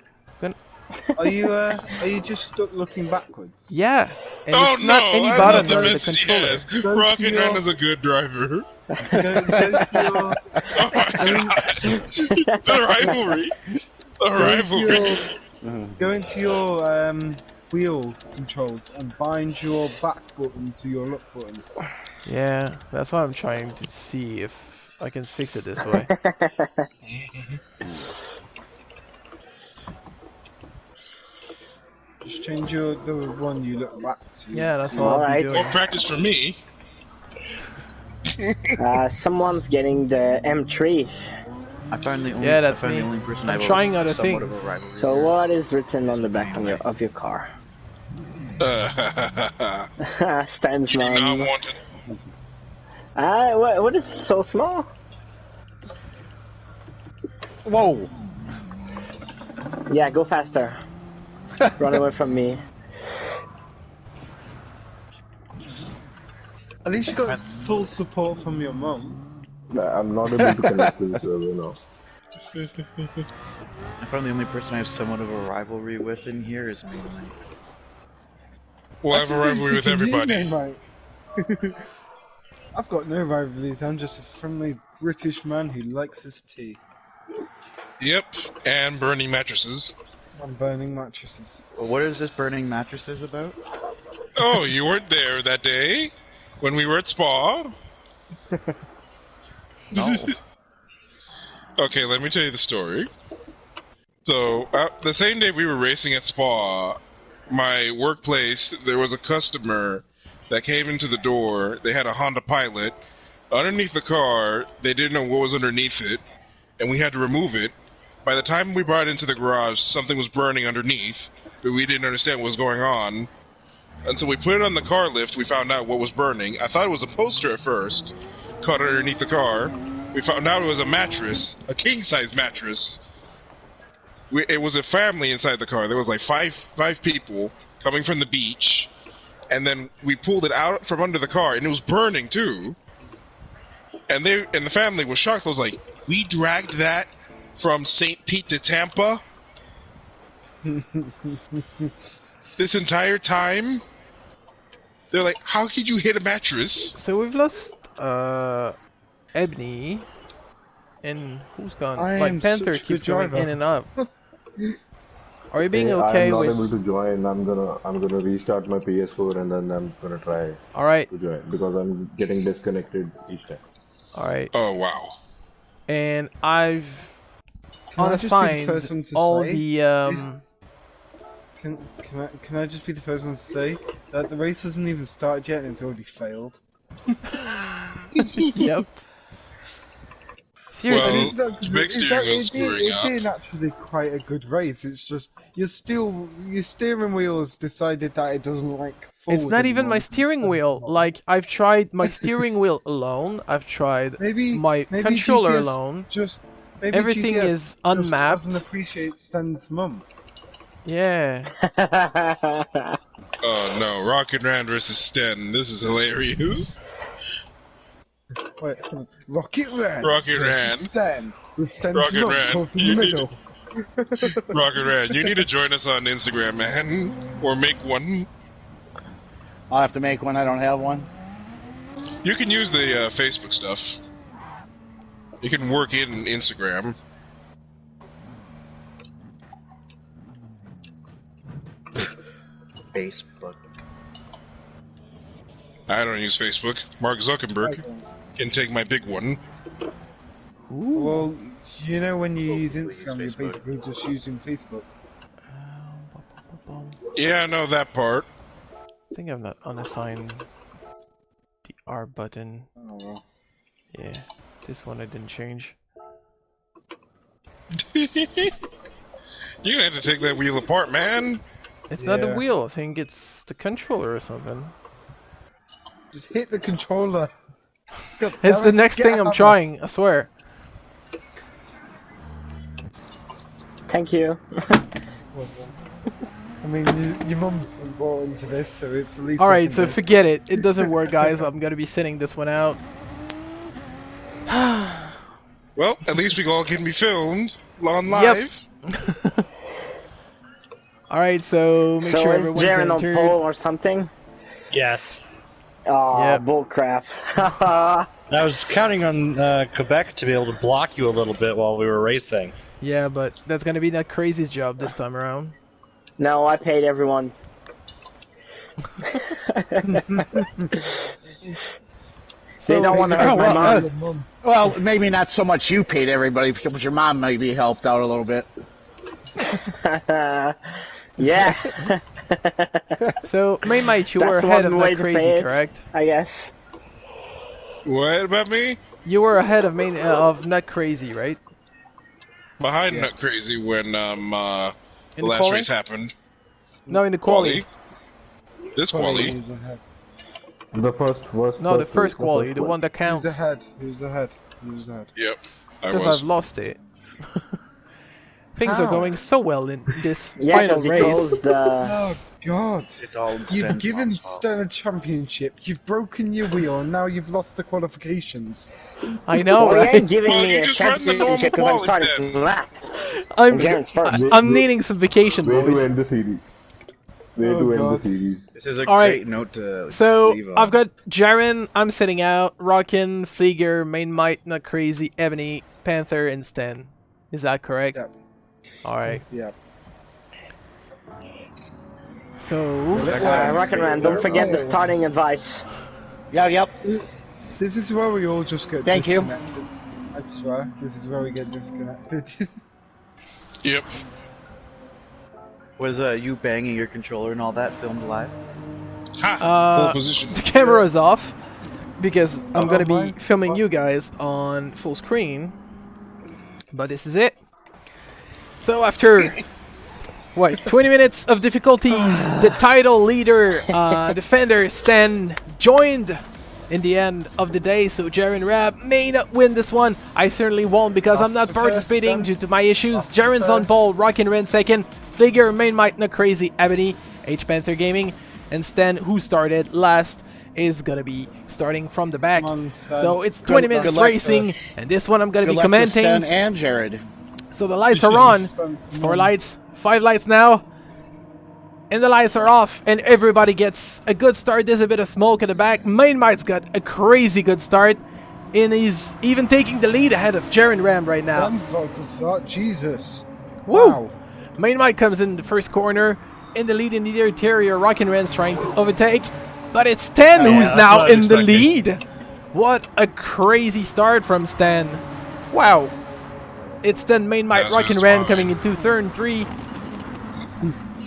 Are you just stuck looking backwards? Yeah, and Oh it's no! not any I button love the on the message he controller. has. Go to Rocket your- Man is a good driver. Go to your. Oh my god! The rivalry. The rivalry. Go into your wheel controls and bind your back button to your look button. Yeah, that's why I'm trying to see if I can fix it this way. Just change the one you look back to. Yeah, that's to- all I'll be Alright. doing. More practice for me. Someone's getting the M3. I found the only. Yeah, that's I found me. the only person I'm I have trying other somewhat things. Of a rivalry So with. what is written on the back of your car? Stands You do not mom. want it. What is so small? Whoa! Yeah, go faster. Run away from me. At least you got full support from your mum. I'm not able to connect to the server now. I found the only person I have somewhat of a rivalry with in here is me. Well, I have a rivalry with everybody. I've got no rivalries. I'm just a friendly British man who likes his tea. Yep, and burning mattresses. I'm burning mattresses. Well, what is this burning mattresses about? Oh, you weren't there that day when we were at Spa? No. Okay, let me tell you the story. So, the same day we were racing at Spa, my workplace, there was a customer that came into the door. They had a Honda Pilot. Underneath the car, they didn't know what was underneath it, and we had to remove it. By the time we brought it into the garage, something was burning underneath, but we didn't understand what was going on. Until we put it on the car lift, we found out what was burning. I thought it was a poster at first, caught underneath the car. We found out it was a mattress, a king-size mattress. It was a family inside the car. There was like five people coming from the beach, and then we pulled it out from under the car, and it was burning too. And the family was shocked. I was like, "We dragged that from St. Pete to Tampa this entire time?" They're like, "How could you hit a mattress?" So we've lost Ebony, and who's gone? I Like am Panther such a keeps good going driver. in and out. Are you being Hey, okay I'm not with? able to join. I'm gonna restart my PS4 and then I'm gonna try All right, to join because I'm getting disconnected each time. all right. Oh wow! And I've Can I just be the unassigned first one to all say? the Can I just be the first one to say that the race hasn't even started yet and it's already failed? Yep. Seriously, Well, It's not- the big steering wheel's screwing it up. being actually quite a good race. It's just your steering wheel's decided that it doesn't like. it's forward not even anymore my and steering stands wheel. alone. Like I've tried my steering wheel alone. I've tried maybe my controller GTS alone. Maybe Everything GTS is unmapped. Just doesn't appreciate Stan's mum. Yeah. Oh no! Rocket Man versus Sten. This is hilarious. Wait, Rocket Ran. Rocket versus Ran. Stan with Stan's Rocket mum Ran. caught in the middle. Rocket Man, you need to join us on Instagram, man, or make one. I'll have to make one. I don't have one. You can use the Facebook stuff. You can work in Instagram. Facebook. I don't use Facebook. Mark Zuckerberg can take my big one. Well, you know when you use Hopefully use Instagram, you're Facebook. basically just using Facebook. Yeah, I know that part. I think I'm not unassigned the R button. Oh well. Yeah, this one I didn't change. You're gonna have to take that wheel apart, man. It's not the Yeah. wheel. I think it's the controller or something. Just hit the controller. God It's damn the it, next get thing a I'm hammer. trying. I swear. Thank you. I mean, your mum's been brought into this, so it's the least. All I right, can so do. forget it. It doesn't work, guys. I'm gonna be sitting this one out. Well, at least we all can be filmed on Yep. live. All right, so make So sure is everyone's Jaren on entered. pole or something? Yes. Oh, Yep. bull crap. I was counting on Quebec to be able to block you a little bit while we were racing. Yeah, but that's gonna be that crazy's job this time around. No, I paid everyone. So They don't want to Oh, hurt my well, mom. Mum. Well, maybe not so much you paid everybody, but your mom maybe helped out a little bit. Yeah, So, Main Mate, you were That's ahead of one way that to crazy, say it. correct? I guess. What about me? You were ahead of of Nut Crazy, right? Behind Yeah. Nut Crazy when the In the last quali? race happened. No, in the quali. This quali. Who's ahead? The first was. No, the first quali, the one that Who's counts. ahead? Who's ahead? Who's ahead? Yep. I Because was. I've lost it. Things are How? going so well in this Yeah, final because you race. closed the. Oh God! It's all You've Sten's given mom's fault. Stern a championship. You've broken your wheel, and now you've lost the qualifications. I know, Well, right? you ain't giving Well, me you a just run the normal championship because I'm quality starting then. last. I'm, And Jaren's first. I'm needing some vacation, Way boys. to end the series. Way Oh, to end God. the series. This is a All right. great note to So, leave on. I've got Jaren, I'm sitting out, Rockin, Flieger, Main Might, Not Crazy, Ebony, Panther, and Sten. Is that correct? Yep. Alright. Yeah. So, Rock and Ran, don't forget the starting advice. Yep. This is where we all just get Thank you. disconnected. I swear, this is where we get disconnected. Yep. Was you banging your controller and all that filmed live? Ha! Full position. the camera is off because I'm gonna be mine? filming What? you guys on full screen. But this is it. So after what 20 minutes of difficulties, the title leader, defender Stan joined in the end of the day. So Jaren Rab may not win this one. I certainly won't because I'm Lost not the first, participating Stan. due to my issues. Lost the Jaren's on first. pole, Rockin' Ren second, Fligger, Main Might, Not Crazy, Ebony, H Panther Gaming, and Stan, who started last, is gonna be starting from the back. Come on, Stan. So it's 20 Good minutes luck. racing, and this one I'm gonna Good be luck to commenting. Sten and Jared. So the lights are on. Stan's It's 4 mum. lights, 5 lights now. And the lights are off, and everybody gets a good start. There's a bit of smoke at the back. Main Might's got a crazy good start, and he's even taking the lead ahead of Jaren Ram right now. Stan's got a good start. Jesus. Woo! Wow. Main Might comes in the first corner. In the lead in the interior, Rockin' Ran's trying to overtake. But it's Stan Oh, yeah, who's that's now what I in was the expecting. lead. What a crazy start from Stan. Wow. It's then Main Might, That's Rockin' just Ran fine. coming into third and 3.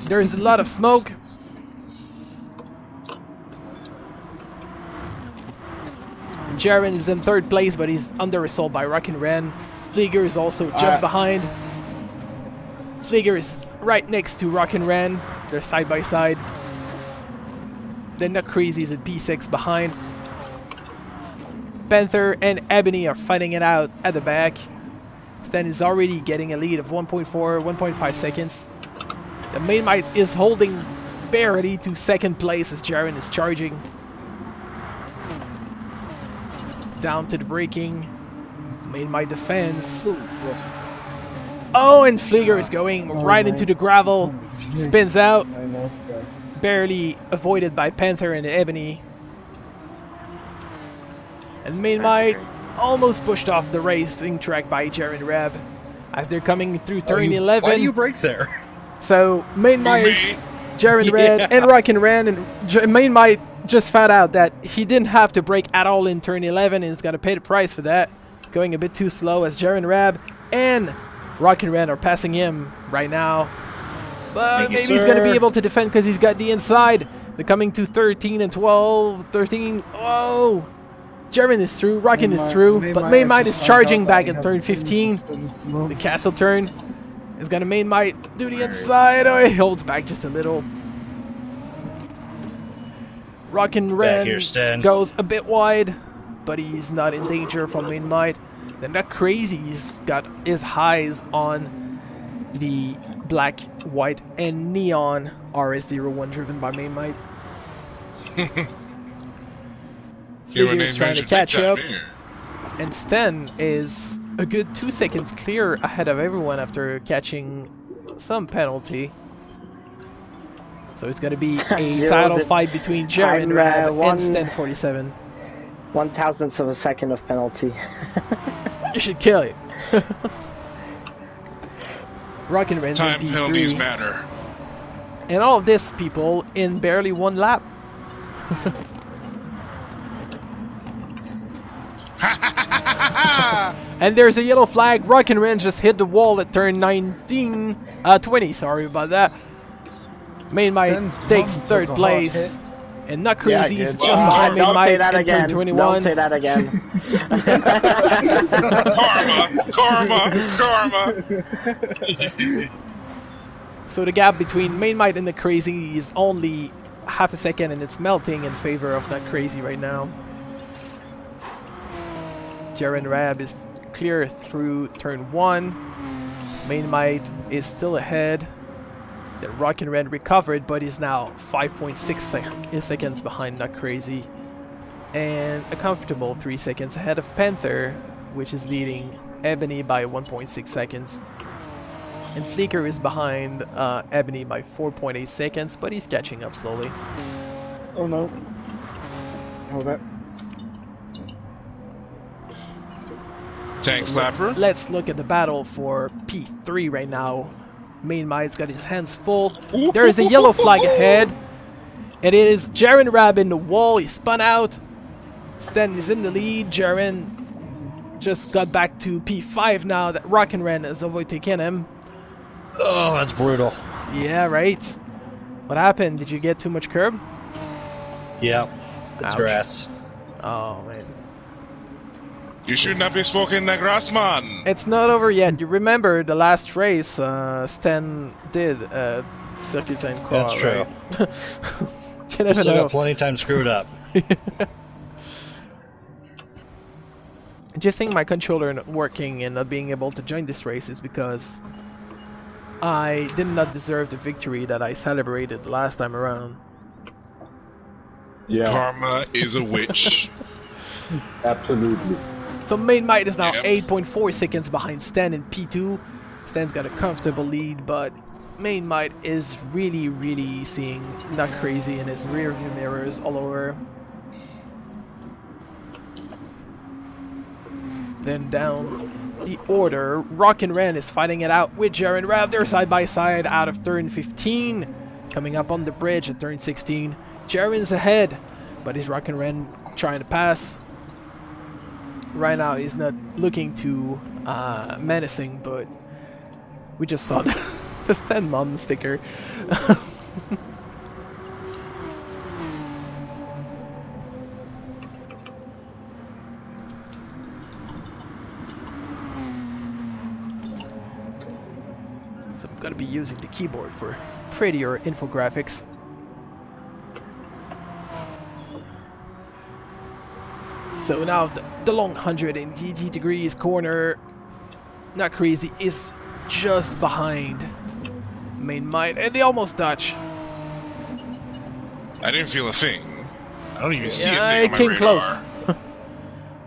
There's a lot of smoke. Jaren is in third place, but he's under assault by Rockin' Ran. Flieger is also just behind. Flieger is right next to Rockin' Ran. They're side by side. Then Not Crazy is at P6 behind. Panther and Ebony are fighting it out at the back. Stan is already getting a lead of 1.4, 1.5 seconds. The Main Might is holding barely to second place as Jaren is charging. Down to the braking. Main Might defends. Oh, and Flieger is going right into the gravel. Spins out. 9 more to go. Barely avoided by Panther and Ebony. And Main Might almost pushed off the racing track by Jaren Reb as they're coming through turn 11. Why do you brake there? So Main Might, Jaren Red, and Rockin' Ran, and Main Might just found out that he didn't have to brake at all in turn 11 and he's got to pay the price for that. Going a bit too slow as Jaren Rab and Rockin' Ran are passing him right now. But maybe he's going to be able to defend because he's got the inside. They're coming to 13 and 12. 13. Whoa. Jaren is through. Rockin' is through. But Main Might is charging back at turn 15. The castle turn. He's gonna main might do the inside. Oh, he holds back just a little. Rockin' Back here, Ren Stan. goes a bit wide, but he's not in danger from main might. Then that Crazy's got his highs on the black, white, and neon R.S.01 driven by main might. Figure's trying to catch up, and Sten is a good 2 seconds clear ahead of everyone after catching some penalty. So it's going to be a title fight between Jaren Rab and Sten 47. 1/1000th of a second of penalty. You should kill it. Rockin' Ren's in Time penalties P3. matter. And all of this, people, in barely 1 lap. And there's a yellow flag. Rockin' Ren just hit the wall at turn 20, sorry about that. Main Might Sten's takes mum third took a place. hard And Not Yeah, I Crazy's did. just behind Main Don't Might say that in turn again. 21. Don't say that again. Karma. So the gap between Main Might and the Crazy is only half a second, and it's melting in favor of Not Crazy right now. Jaren Rab is clear through turn 1. Main Might is still ahead. The Rockin' Ren recovered, but is now 5.6 seconds behind Not Crazy. And a comfortable 3 seconds ahead of Panther, which is leading Ebony by 1.6 seconds. And Fleeker is behind Ebony by 4.8 seconds, but he's catching up slowly. Oh no. Hold that. Tank slapper. Let's look at the battle for P3 right now. Main Might's got his hands full. There is a yellow flag ahead. And it is Jaren Rab in the wall. He spun out. Sten is in the lead. Jaren just got back to P5 now that Rockin' Ren has overtaken him. Oh, that's brutal. Yeah, right. What happened? Did you get too much curb? Yep. It's Ouch. grass. Oh, man. You should not be smoking that grass, man. It's not over yet. You remember the last race Sten did Circuit Sainte-Croix, That's true. right? You never Still know. got plenty of time screwed up. Do you think my controller not working and not being able to join this race is because I did not deserve the victory that I celebrated last time around? Yeah, Karma is a witch. absolutely. So Main Might is now Yep. 8.4 seconds behind Stan in P2. Stan's got a comfortable lead, but Main Might is really seeing Not Crazy in his rear view mirrors all over. Then down the order, Rockin' Ren is fighting it out with Jaren Rab. They're side by side out of turn 15. Coming up on the bridge at turn 16. Jaren's ahead, but is Rockin' Ren trying to pass? Right now he's not looking too menacing, but we just saw the Stan Mom sticker. So I'm gonna be using the keyboard for prettier infographics. So now the long 180 degrees corner, Not Crazy, is just behind Main Might, and they almost touch. I didn't feel a thing. I don't even see a Yeah, thing it on my came radar. close.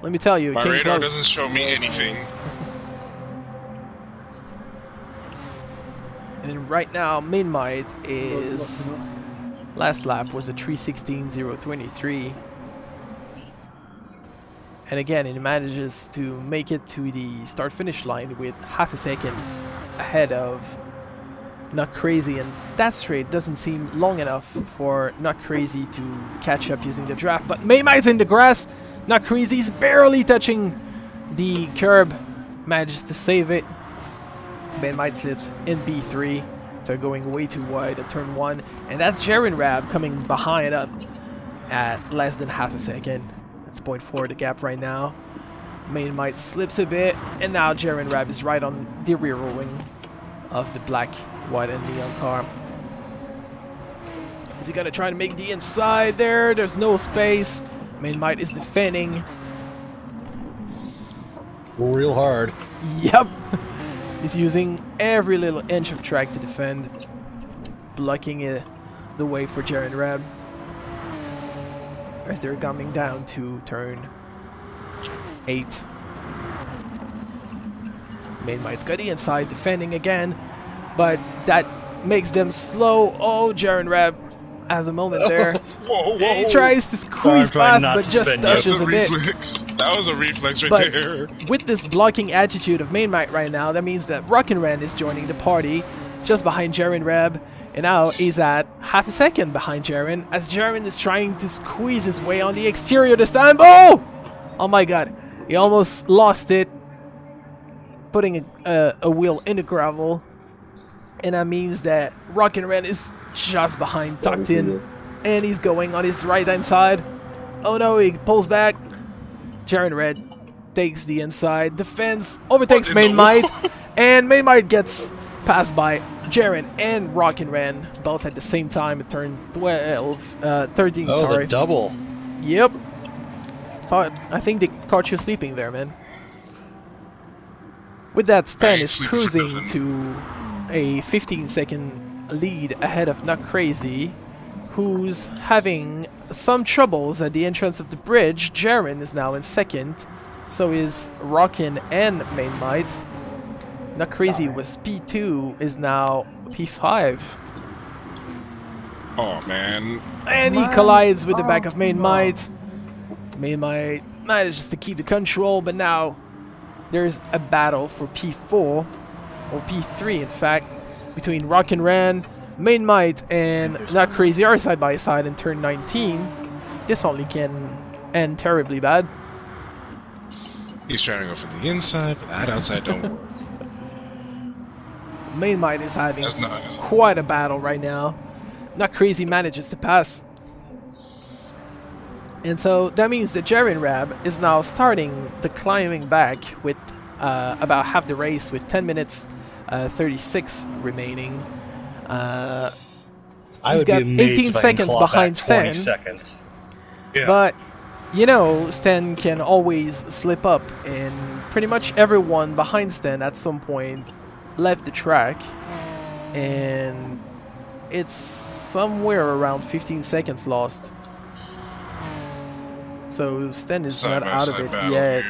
Let me tell you, it My came radar close. doesn't show me anything. And right now, Main Might is... Last lap was a 3:16.023. And again, it manages to make it to the start-finish line with half a second ahead of Not Crazy. And that straight doesn't seem long enough for Not Crazy to catch up using the draft. But Main Might's in the grass. Not Crazy's barely touching the curb. Manages to save it. Main Might slips in B3. They're going way too wide at turn 1. And that's Jaren Rab coming behind up at less than half a second. It's 0.4 the gap right now. Main Might slips a bit, and now Jaren Rab is right on the rear wing. of the black, white, and neon car. Is he gonna try to make the inside there? There's no space. Main Might is defending. Real hard. Yep. He's using every little inch of track to defend, blocking the way for Jaren Rab as they're coming down to turn 8. Main Might's got the inside, defending again, but that makes them slow. Oh, Jaren Rab has a moment there. Whoa, whoa. He tries to squeeze trying past, not but to just spin you. touches a bit. That was a reflex right But there. with this blocking attitude of Main Might right now, that means that Rockin' Ran is joining the party just behind Jaren Rab. And now he's at half a second behind Jaren as Jaren is trying to squeeze his way on the exterior this time. Oh! Oh my god. He almost lost it, putting a wheel in the gravel. And that means that Rockin' Ran is just behind, tucked in. And he's going on his right-hand side. Oh no, he pulls back. Jaren Red takes the inside, defends, overtakes Main Might, and Main Might gets passed by Jaren and Rockin' Ran, both at the same time at turn 13, Oh, sorry. the double. Yep. I think they caught you sleeping there, man. With that, Stan is cruising to a 15-second lead ahead of Not Crazy, who's having some troubles at the entrance of the bridge. Jaren is now in second, so is Rockin' and Main Might. Not Crazy was P2, is now P5. Oh, man. And he collides with the back of Main Might. Main Might manages to keep the control, but now there's a battle for P4, or P3 in fact, between Rockin' Ran, Main Might, and Not Crazy are side by side in turn 19. This only can end terribly bad. He's trying to go for the inside, but that outside don't work. Main Might is having That's not- quite a battle right now. Not Crazy manages to pass. And so that means that Jaren Rab is now starting the climbing back with about half the race with 10 minutes 36 remaining. I He's would got be amazed 18 if I can seconds claw behind back 20 Stan. seconds. Yeah. But, you know, Stan can always slip up, and pretty much everyone behind Stan at some point left the track, and it's somewhere around 15 seconds lost. So Stan is not out of it yet.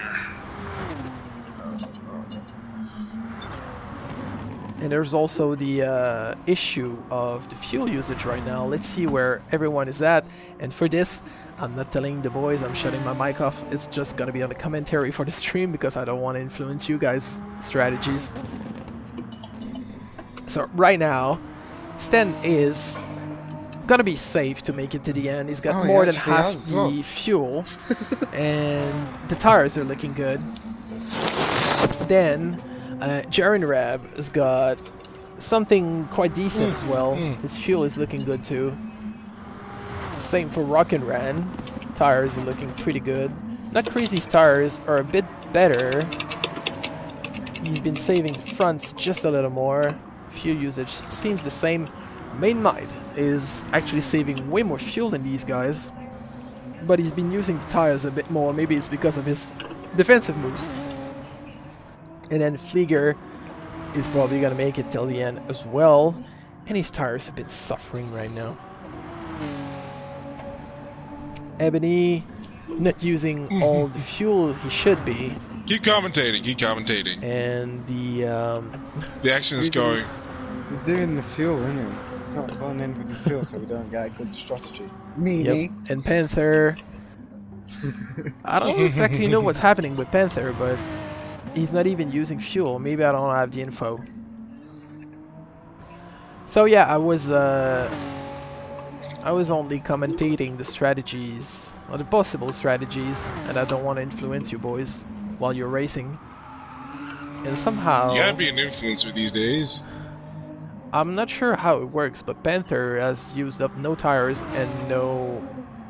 And there's also the issue of the fuel usage right now. Let's see where everyone is at. And for this, I'm not telling the boys, I'm shutting my mic off. It's just gonna be on the commentary for the stream because I don't want to influence you guys' strategies. So right now, Stan is gonna be safe to make it to the end. He's got more than half the fuel, and the tires are looking good. Then Jaren Rab has got something quite decent as well. His fuel is looking good too. Same for Rockin' Ran. Tires are looking pretty good. Not Crazy's tires are a bit better. He's been saving the fronts just a little more. Fuel usage seems the same. Main Might is actually saving way more fuel than these guys, but he's been using the tires a bit more. Maybe it's because of his defensive moves. And then Flieger is probably gonna make it till the end as well, and his tires have been suffering right now. Ebony not using all the fuel he should be. Keep commentating, keep commentating. And The action is going. He's doing the fuel, isn't he? He's not going in with the fuel so we don't get a good strategy. Meanie. Yep. And Panther, I don't exactly know what's happening with Panther, but he's not even using fuel. Maybe I don't have the info. So yeah, I was only commentating the strategies, or the possible strategies, and I don't want to influence you boys while you're racing. And somehow... You gotta be an influencer these days. I'm not sure how it works, but Panther has used up no tires and no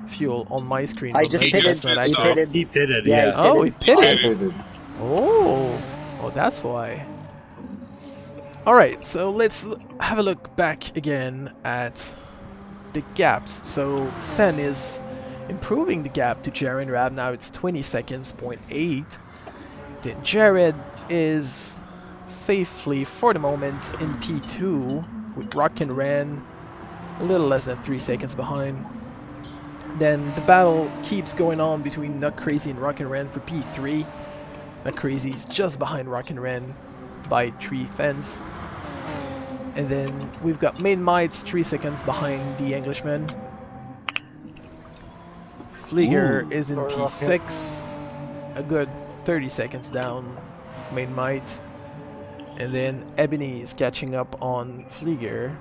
fuel on my screen. I but just maybe pitted. that's not He accurate. pitted. He pitted, Yeah, yeah. Oh, he pitted! Pitted. Oh, that's why. Alright, so let's have a look back again at the gaps. So Sten is improving the gap to Jared Rab. Now it's 20 seconds, 0.8. Then Jared is safely, for the moment, in P2 with Rock and Ran a little less than 3 seconds behind. Then the battle keeps going on between Not Crazy and Rock and Ran for P3. Not Crazy's just behind Rock and Ran by 3 fence. And then we've got Main Mites 3 seconds behind the Englishman. Flieger is in P6, a good 30 seconds down Main Mite. And then Ebony is catching up on Flieger.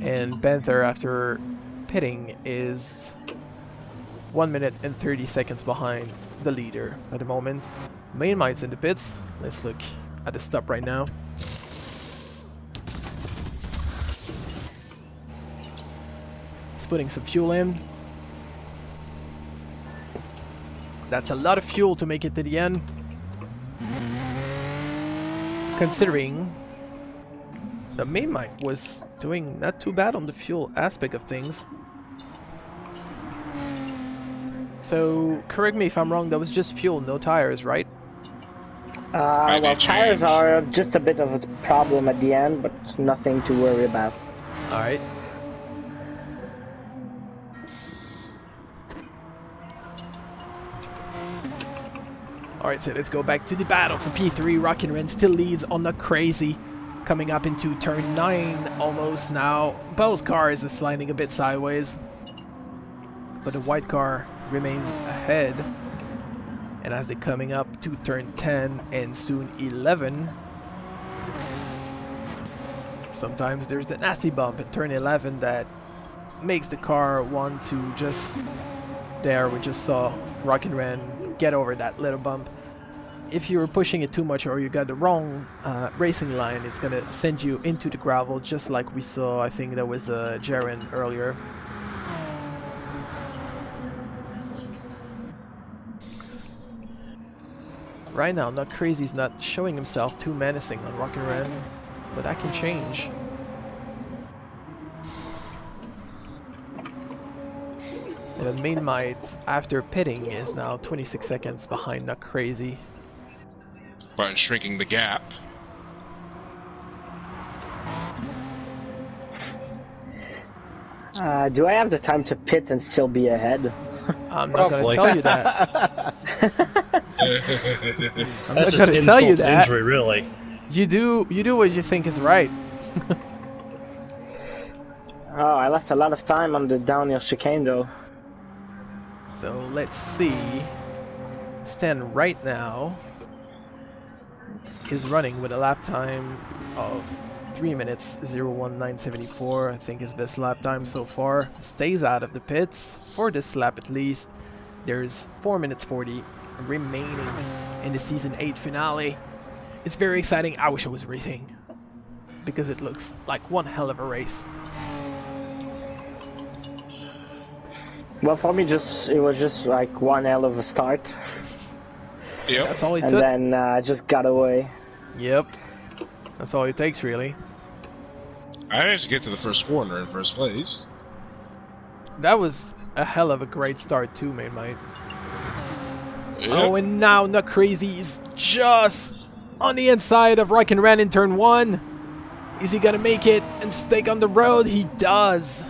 And Panther, after pitting, is 1 minute and 30 seconds behind the leader at the moment. Main Mite's in the pits. Let's look at the stop right now. He's putting some fuel in. That's a lot of fuel to make it to the end. Considering the Main Mite was doing not too bad on the fuel aspect of things. So, correct me if I'm wrong, that was just fuel, no tires, right? Well, tires are just a bit of a problem at the end, but nothing to worry about. Alright. Alright, so let's go back to the battle for P3. Rock and Ren still leads on the Crazy. Coming up into turn 9 almost now. Both cars are sliding a bit sideways. But the white car remains ahead. And as they're coming up to turn 10 and soon 11. Sometimes there's a nasty bump at turn 11 that makes the car want to just... There, we just saw Rock and Ren get over that little bump. If you're pushing it too much or you got the wrong racing line, it's gonna send you into the gravel, just like we saw. I think that was Jaren earlier. Right now, Not Crazy's not showing himself too menacing on Rock and Ren, but that can change. And the Main Mite, after pitting, is now 26 seconds behind Not Crazy. By shrinking the gap. Do I have the time to pit and still be ahead? I'm not going to tell you that. I'm That's not just going to insult tell you to that. injury, really. You do what you think is right. Oh, I lost a lot of time on the downhill chicane though. So let's see. Stan right now is running with a lap time of 3 minutes 01974. I think his best lap time so far. Stays out of the pits for this lap at least. There's 4 minutes 40 remaining in the season 8 finale. It's very exciting. I wish I was racing because it looks like one hell of a race. Well, for me, it was just like one hell of a start. Yep. That's all it And took. then I just got away. Yep. That's all it takes, really. I managed to get to the first corner in first place. That was a hell of a great start too, Main Mite. Yep. Oh, and now Not Crazy is just on the inside of Rock and Ren in turn 1. Is he gonna make it and stake on the road? He does.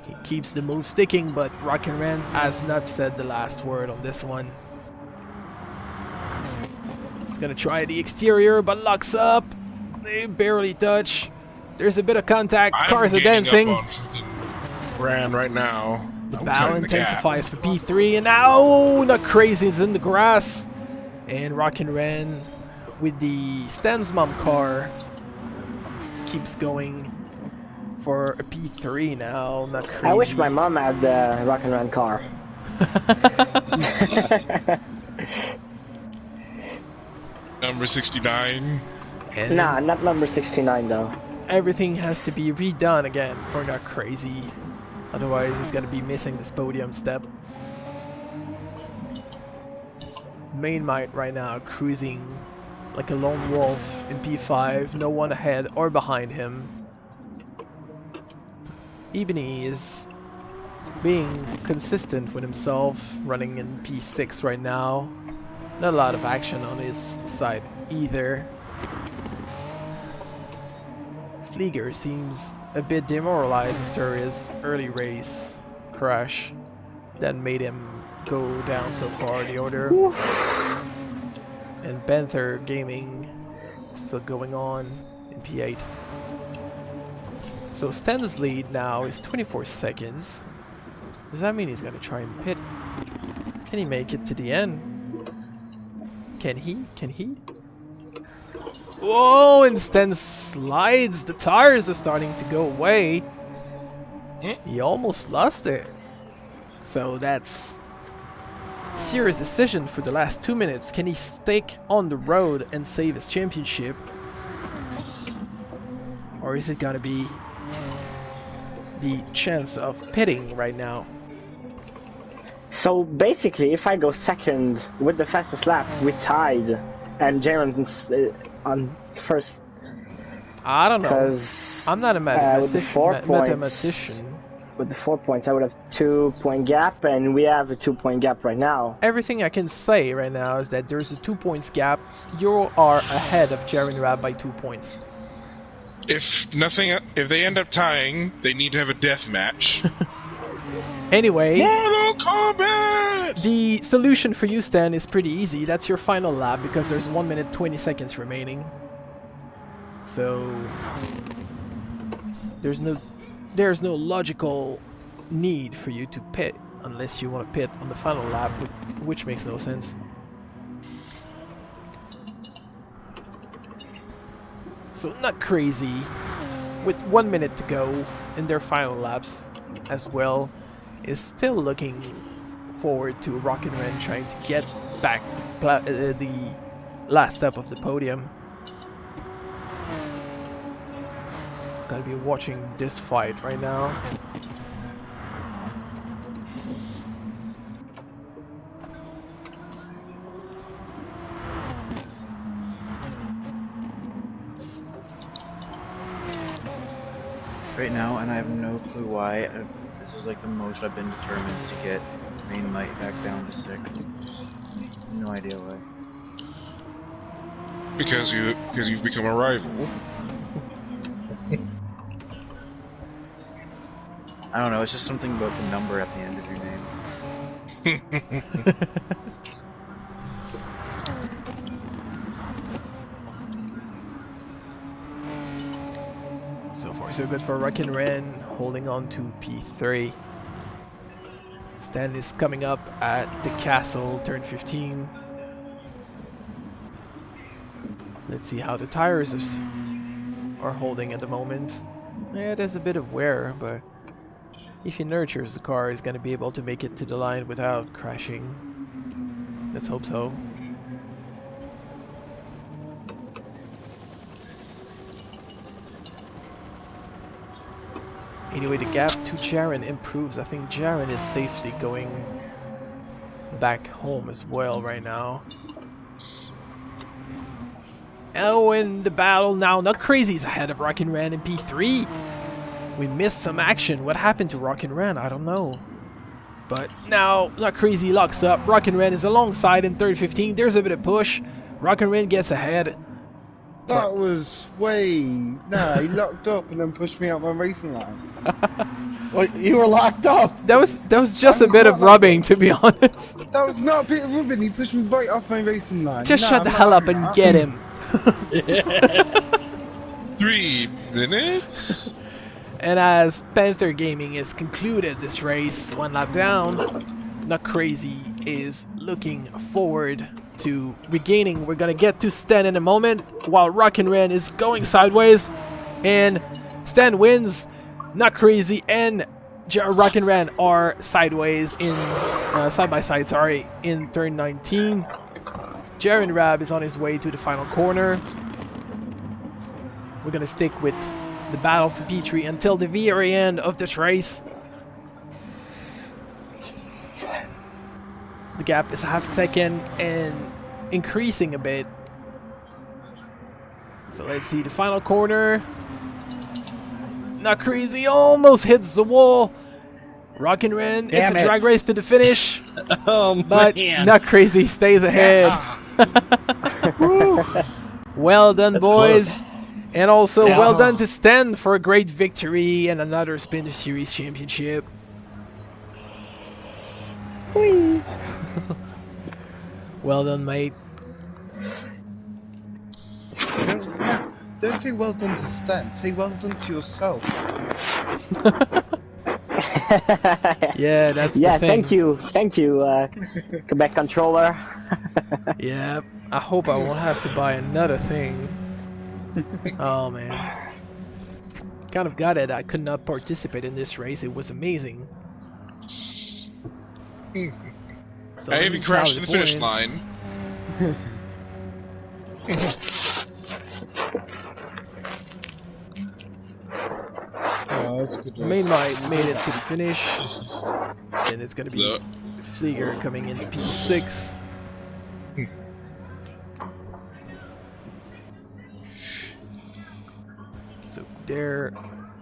He keeps the move sticking, but Rock and Ren has not said the last word on this one. He's gonna try the exterior, but locks up. They barely touch. There's a bit of contact. Cars are dancing. Ran right now. The I'm battle cutting the gap. intensifies for P3, and now Not Crazy is in the grass. And Rock and Ren with the Stan's mom car keeps going for a P3 now. Not Crazy. I wish my mom had the Rock and Run car. Number 69. And Nah, not number 69 though. everything has to be redone again for Not Crazy. Otherwise, he's gonna be missing this podium step. Main Mite right now cruising like a lone wolf in P5, no one ahead or behind him. Ebony is being consistent with himself, running in P6 right now. Not a lot of action on his side either. Flieger seems a bit demoralized after his early race crash that made him go down so far in the order. And Panther Gaming still going on in P8. So Stan's lead now is 24 seconds. Does that mean he's gonna try and pit? Can he make it to the end? Can he? Can he? Whoa, and Stan slides. The tires are starting to go away. He almost lost it. So that's a serious decision for the last 2 minutes. Can he stick on the road and save his championship? Or is it gonna be the chance of pitting right now? So basically, if I go second with the fastest lap, we tied, and Jaren's on first. I don't know. I'm not a mathematician. With the 4 points, I would have 2-point gap, and we have a 2-point gap right now. Everything I can say right now is that there's a 2 points gap. You are ahead of Jaren Rab by 2 points. If they end up tying, they need to have a death match. Anyway, Mortal Kombat! The solution for you, Stan, is pretty easy. That's your final lap because there's 1 minute 20 seconds remaining. So there's no logical need for you to pit unless you want to pit on the final lap, which makes no sense. So not crazy. With 1 minute to go in their final laps as well, is still looking forward to Rock and Ren trying to get back the last step of the podium. Gotta be watching this fight right now. Right now, and I have no clue why. This was like the most I've been determined to get main light back down to 6. No idea why. Because you've become a rival. I don't know, it's just something about the number at the end of your name. So far so good for Rock and Ren, holding on to P3. Stan is coming up at the castle, turn 15. Let's see how the tires are holding at the moment. Yeah, there's a bit of wear, but if he nurtures the car, he's going to be able to make it to the line without crashing. Let's hope so. Anyway, the gap to Jaren improves. I think Jaren is safely going back home as well right now. Oh, and the battle now. Not Crazy's ahead of Rock and Ren in P3. We missed some action. What happened to Rock and Ren? I don't know. But now, Not Crazy locks up. Rock and Ren is alongside in third 15. There's a bit of push. Rock and Ren gets ahead. That was way... Nah, he locked up and then pushed me out my racing line. Well, you were locked up. That was just a bit of rubbing, to be honest. That was not a bit of rubbing. He pushed me right off my racing line. Just shut the hell up and get him. 3 minutes? And as Panther Gaming has concluded this race, 1 lap down, Not Crazy is looking forward to regaining. We're gonna get to Stan in a moment, while Rock and Ren is going sideways, and Stan wins. Not Crazy and Rock and Ren are sideways in side by side. Sorry, in turn 19. Jaren Rab is on his way to the final corner. We're gonna stick with the battle for P3 until the very end of this race. The gap is half second and increasing a bit. So let's see the final corner. Not crazy, almost hits the wall. Rockin' Ren, it's a drag race to the finish. Oh, But man. Not Crazy stays ahead. Well done, That's boys. close. And also, well done to Sten for a great victory and another Splinter Series championship. Well done, mate. Don't say well done to Stan. Say well done to yourself. Yeah, that's Yeah, the thing. thank you, Quebec controller. Yeah, I hope I won't have to buy another thing. Oh man. Kind of got it. I could not participate in this race. It was amazing. So I let even me crashed tally in the finish points. line. Oh, that's a good Main race. Might made it to the finish. And it's gonna be Look. Flieger coming in P6. So there,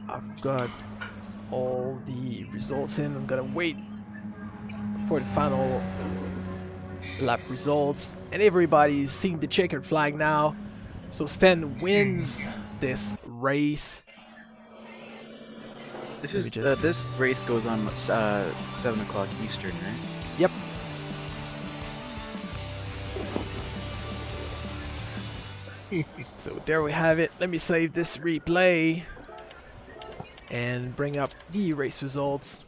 I've got all the results in. I'm gonna wait for the final lap results, and everybody's seeing the checkered flag now. So Sten wins this race. This Let is me just- this race goes on 7 o'clock Eastern, right? Yep. So there we have it. Let me save this replay and bring up the race results.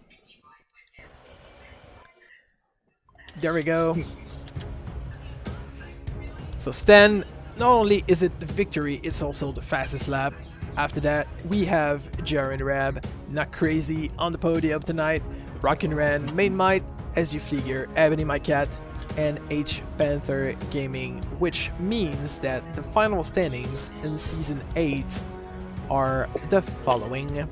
There we go. So Sten, not only is it the victory, it's also the fastest lap. After that, we have Jaren Rab, Not Crazy on the podium tonight, Rockin' Ran, Main Might, SG Flieger, Ebony My Cat, and H Panther Gaming, which means that the final standings in Season 8 are the following.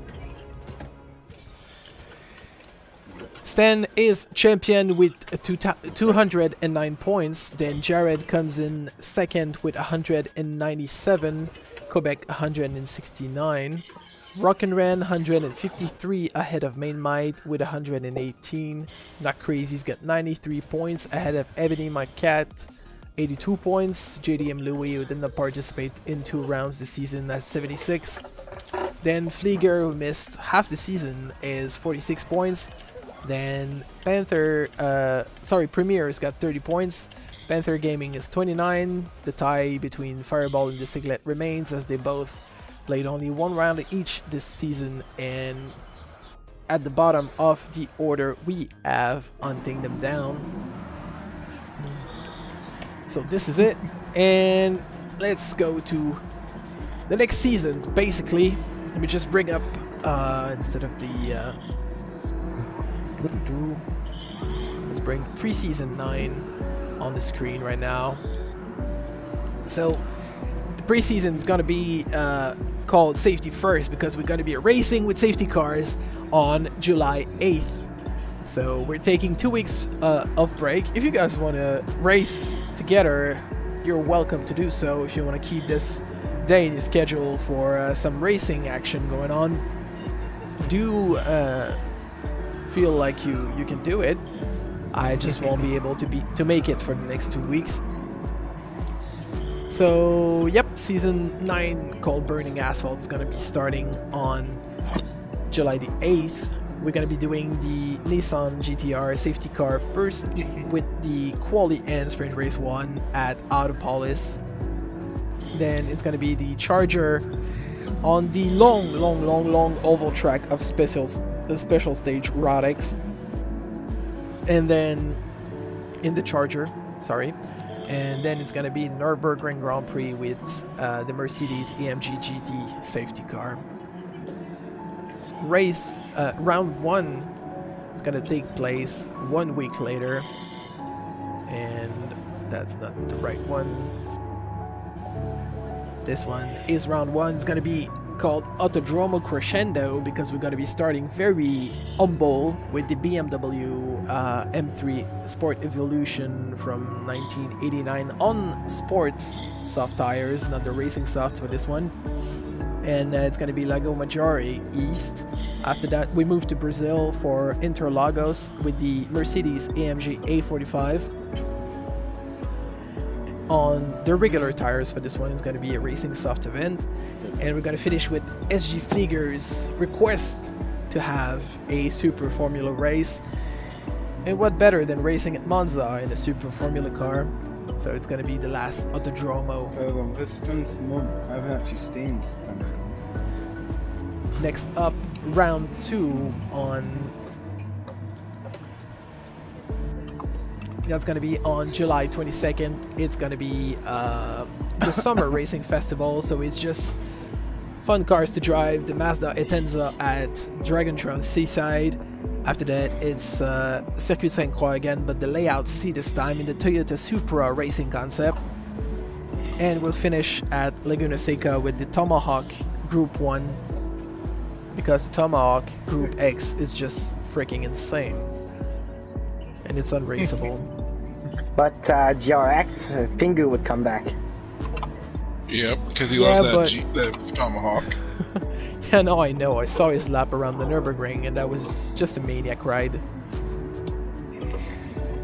Stan is champion with 209 points, then Jared comes in second with 197, Quebec 169, Rockin' Ran 153 ahead of Main Might with 118, Not Crazy's got 93 points ahead of Ebony My Cat, 82 points, JDM Louis, who did not participate in 2 rounds this season, has 76, then Flieger, who missed half the season, is 46 points, then Premier's got 30 points, Panther Gaming is 29, the tie between Fireball and Dicyclet remains as they both played only 1 round each this season, and at the bottom of the order we have Hunting Them Down. So this is it, and let's go to the next season basically. Let me just bring up instead of the let's bring preseason 9 on the screen right now. So the preseason is gonna be called Safety First because we're gonna be racing with safety cars on July 8th. So we're taking 2 weeks of break. If you guys want to race together, you're welcome to do so. If you want to keep this day in your schedule for some racing action going on, do feel like you can do it. I just won't be able to make it for the next 2 weeks. So yep, season 9 called Burning Asphalt is gonna be starting on July the 8th. We're gonna be doing the Nissan GTR safety car first with the Quali and Sprint Race 1 at Autopolis. Then it's gonna be the Charger on the long oval track of the special stage Gr.X. And then in the Charger, sorry. And then it's gonna be Nürburgring Grand Prix with the Mercedes AMG GT safety car. Race round 1 is gonna take place 1 week later, and that's not the right one. This one is round 1. It's gonna be called Autodromo Crescendo because we're going to be starting very humble with the BMW M3 Sport Evolution from 1989 on sports soft tires, not the racing softs for this one. And it's going to be Lago Maggiore East. After that, we move to Brazil for Interlagos with the Mercedes AMG A45. On the regular tires for this one, it's going to be a racing soft event. And we're going to finish with SG Flieger's request to have a Super Formula race. And what better than racing at Monza in a Super Formula car? So it's going to be the last Autodromo. Hold on, this stunts month. I haven't actually seen stunts. Next up, round 2 on... That's going to be on July 22nd. It's going to be the Summer Racing Festival, so it's just fun cars to drive. The Mazda Etenza at Dragontron Seaside. After that, it's Circuit Sainte-Croix again, but the layout C this time in the Toyota Supra racing concept. And we'll finish at Laguna Seca with the Tomahawk Group 1, because the Tomahawk Gr.X is just freaking insane. And it's unraceable. But Gr.X, Pingu would come back. Yep, because he loves that Tomahawk. Yeah, no, I know. I saw his lap around the Nürburgring, and that was just a maniac ride.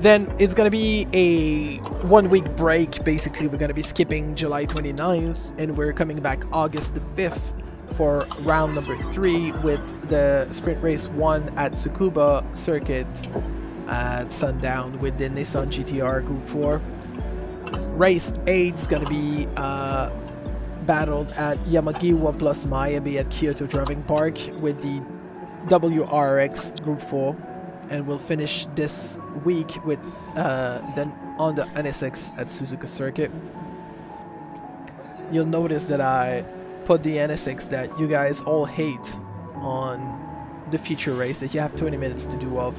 Then it's gonna be a 1 week break. Basically, we're gonna be skipping July 29th, and we're coming back August the 5th for round number 3 with the Sprint Race 1 at Tsukuba Circuit at sundown with the Nissan GT-R Group 4. Race 8 is going to be battled at Yamagiwa plus Miyabi at Kyoto Driving Park with the WRX Group 4. And we'll finish this week with then on the NSX at Suzuka Circuit. You'll notice that I put the NSX that you guys all hate on the feature race that you have 20 minutes to do of.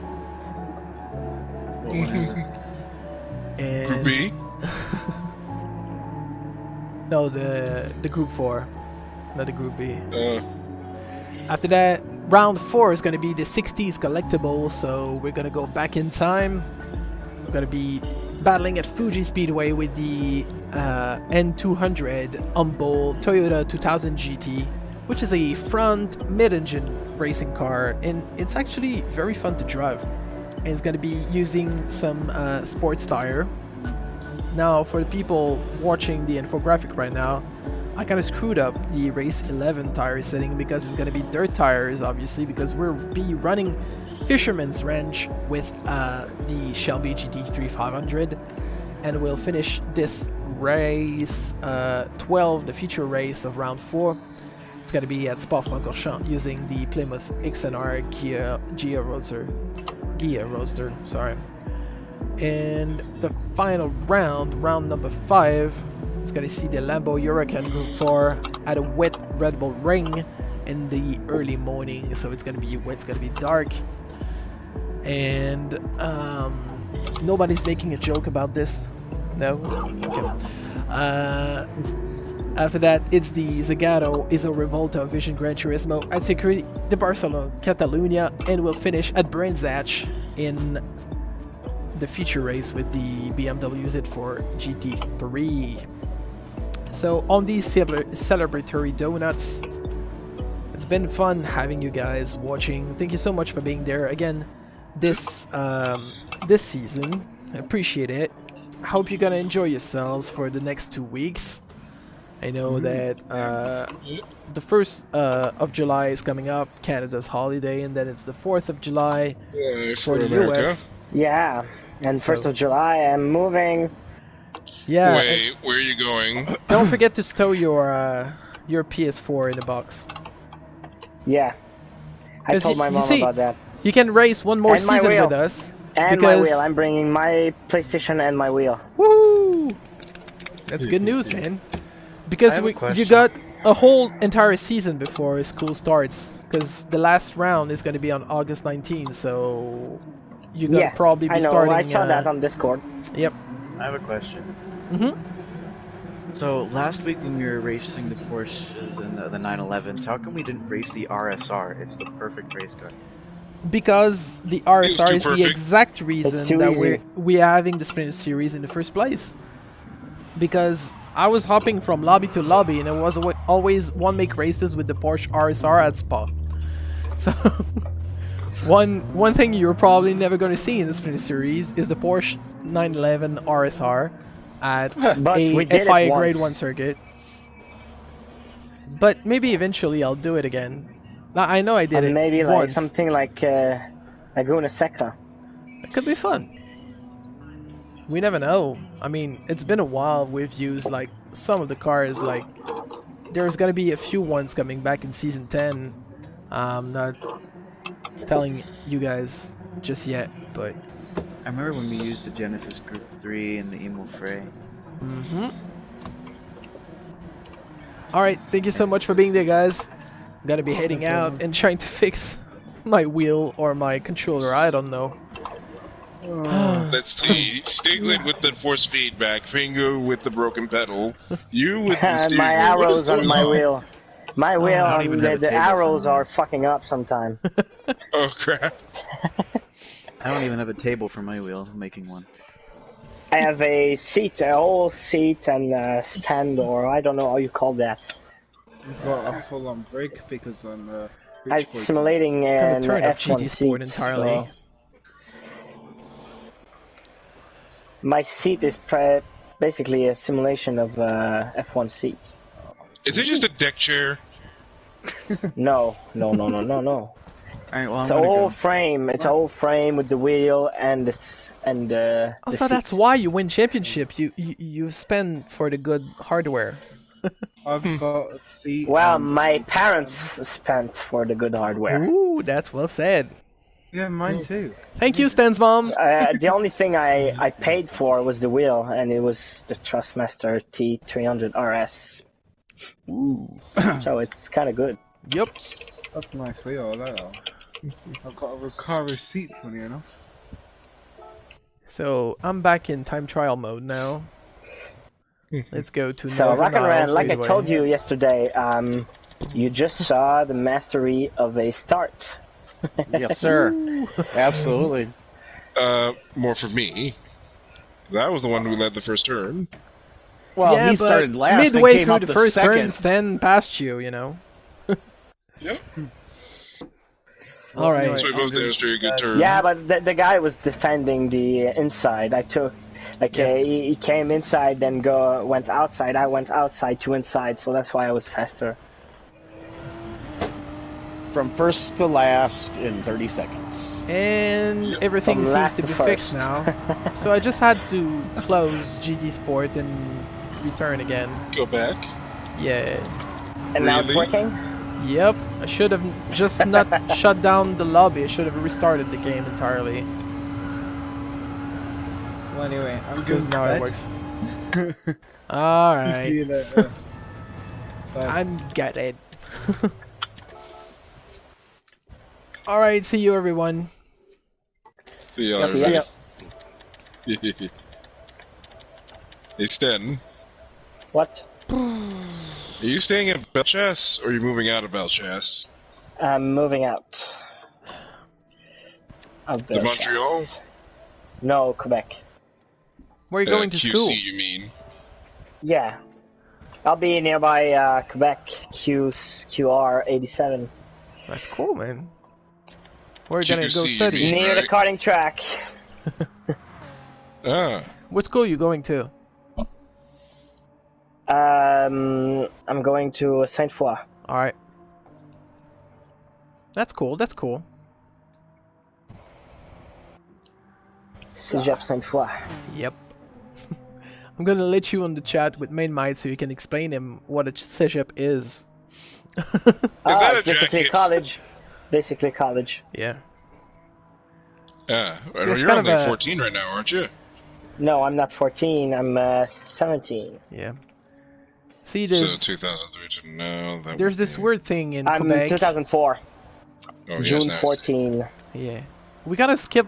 And Group B? No, the Group 4, not the Group B. After that, round 4 is going to be the 60s collectible, so we're going to go back in time. We're going to be battling at Fuji Speedway with the N200 Humble Toyota 2000 GT, which is a front mid-engine racing car, and it's actually very fun to drive. And it's going to be using some sports tire. Now, for the people watching the infographic right now, I kind of screwed up the race 11 tire setting because it's going to be dirt tires, obviously, because we'll be running Fisherman's Ranch with the Shelby GT3 500, and we'll finish this race 12, the feature race of round 4. It's going to be at Spa-Francorchamps using the Plymouth XNR Gia Roadster, sorry. And the final round, round number 5, is going to see the Lambo Huracan Group 4 at a wet Red Bull Ring in the early morning, so it's going to be wet, it's going to be dark. And nobody's making a joke about this? No? Okay. After that, it's the Zagato Iso Revolta Vision Gran Turismo at Security de Barcelona, Catalunya, and we'll finish at Brands Hatch in the feature race with the BMW Z4 GT3. So on these celebratory donuts, it's been fun having you guys watching. Thank you so much for being there again this season. I appreciate it. I hope you're gonna enjoy yourselves for the next 2 weeks. I know that the 1st of July is coming up, Canada's holiday, and then it's the 4th of July for the America. US. Yeah, and So- 1st of July I'm moving. Yeah. Wait, where are you going? Don't forget to stow your PS4 in the box. Yeah, I 'Cause told my you mom see, about that. You can race one more And my season wheel. with us. And my because... wheel. I'm bringing my PlayStation and my wheel. Woo! That's good news, man. Because I have a you question. got a whole entire season before school starts. Because the last round is going to be on August 19th, so you're going to Yes, probably be I know. starting. I saw that on Discord. Yep. I have a question. Mm-hmm. So last week when we were racing the Porsches and the 911s, how come we didn't race the RSR? It's the perfect race car. Because the was RSR too is the perfect. exact reason too that easy. we're having the Splinter series in the first place. Because I was hopping from lobby to lobby, and it was always one make races with the Porsche RSR at Spa. So one thing you're probably never going to see in the Splinter series is the Porsche 911 RSR at But we a did it FIA once. Grade 1 circuit. But maybe eventually I'll do it again. I know I did it Maybe like once. something like Laguna Seca. It could be fun. We never know. I mean, it's been a while we've used like some of the cars. Like, there's gonna be a few ones coming back in season 10. I'm not telling you guys just yet, but I remember when we used the Genesis Group 3 and the Emo Frey. all right. Thank you so much for being there, guys. I'm gonna be heading out and trying to fix my wheel or my controller. I don't know. Let's see. Stiglet with the force feedback, Finger with the broken pedal, you with the steering My wheel. What is arrows on going my on? wheel. My wheel, I don't even have a the table for arrows mine. are fucking up sometime. Oh crap! I don't even have a table for my wheel. I'm making one. I have a seat, a whole seat and a stand, or I don't know how you call that. I've got a full-on rig because I'm I'm rich boy. simulating Gonna an turn off F1 GT Sport seat, entirely. so my seat is basically a simulation of F1 seat. Is it just a deck chair? No. Alright, well, I'm It's gonna all go. frame. It's all frame with the wheel and the Also, seat. that's why you win championship. You spend for the good hardware. I've got a seat. Well, and my a parents stand. spent for the good hardware. Ooh, that's well said. Yeah, mine too. Thank you, Stan's mom. The only thing I paid for was the wheel, and it was the Trustmaster T300 RS. So it's kind of good. Yep. That's a nice wheel, I like that one. I've got a Recaro seat, funny enough. So I'm back in time trial mode now. Let's go to So Northern Rock and Ran, Isles like I Speedway. told you yesterday, you just saw the mastery of a start. Yes, sir. Absolutely. More for me. That was the one who led the first turn. Well, yeah, he but started last and midway came through up the the first second. turn, Stan passed you. You know. Yep. All right. anyway, So we both demonstrated a good turn. Yeah, but the guy was defending the inside. I took, like, Yep. he came inside, then went outside. I went outside to inside, so that's why I was faster. From first to last in 30 seconds. And everything From seems last to to be first. fixed now. So I just had to close GT Sport and return again. Go back. Yeah. And now it's Really? working? Yep. I should have just not shut down the lobby. I should have restarted the game entirely. Well, anyway, I'm Because going to now bed. it works. See Alright. you later. Bye. I'm gutted. Alright, see you everyone. See ya. Yep, see ya. everybody. Hey, Sten. What? Are you staying at Belchas or are you moving out of Belchas? I'm moving out. Of To Montreal? No, Quebec. Where are you going to QC, school? you mean? Yeah. I'll be nearby Quebec, QR 87. That's cool, man. We're QC, gonna go you study. mean? Near the right? karting track. Ah. What school are you going to? I'm going to Sainte-Croix. Alright. That's cool, that's cool. Cégep Sainte-Croix. Yep. I'm gonna let you on the chat with Main Might so you can explain him what a cégep is. that a Basically jacket? college. Basically college. Yeah. Yeah. It's You're kind only of a- 14 right now, aren't you? No, I'm not 14. I'm 17. Yeah. See, So there's 2003 to now. That there's would this be- weird thing in I'm Quebec. 2004. Oh, yes, June nice. 14. Yeah. We gotta skip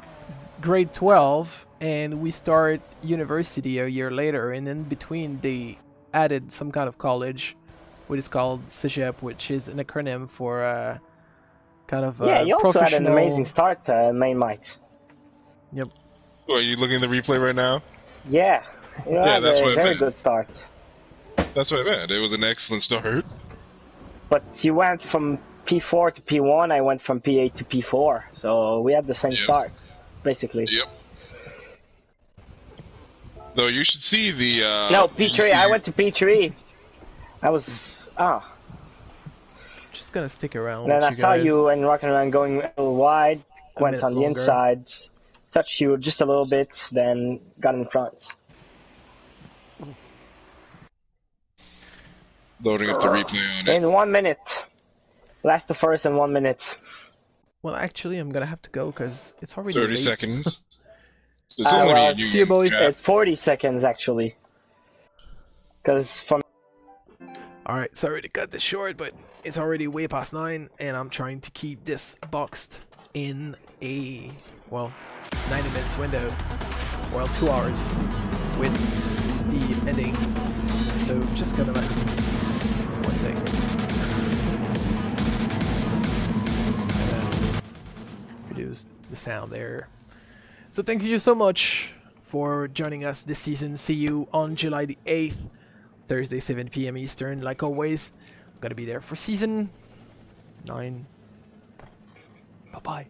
grade 12 and we start university a year later, and in between added some kind of college, which is called CEGEP, which is an acronym for kind of Yeah, you also had an professional. amazing start, main might. Yep. Oh, are you looking at the replay right now? Yeah, you Yeah, had that's a what I very meant. good start. That's what I meant. It was an excellent start. But you went from P4 to P1, I went from P8 to P4, so we had the same Yep. start, basically. Yep. Though you should see the. No, you should P3, see- I went to P3. I was, Just gonna stick around and then with I you saw guys. you and rocking around going a little wide, A went minute on the longer. inside, touched you just a little bit, then got in front. Loading up the replay on it. In 1 minute. Last to first in 1 minute. Well, actually, I'm gonna have to go because it's already 30 late. seconds. So it's Uh, only well, me and you. see you, boys. Chat. It's 40 seconds, actually. Because from Alright, sorry to cut this short, but it's already way past 9, and I'm trying to keep this boxed in a, well, 90 minutes window. Well, 2 hours with the ending. So, just gonna let 1 sec. Reduce the sound there. So, thank you so much for joining us this season. See you on July the 8th. Thursday, 7 p.m. Eastern. Like always, I'm gonna be there for season 9. Bye-bye.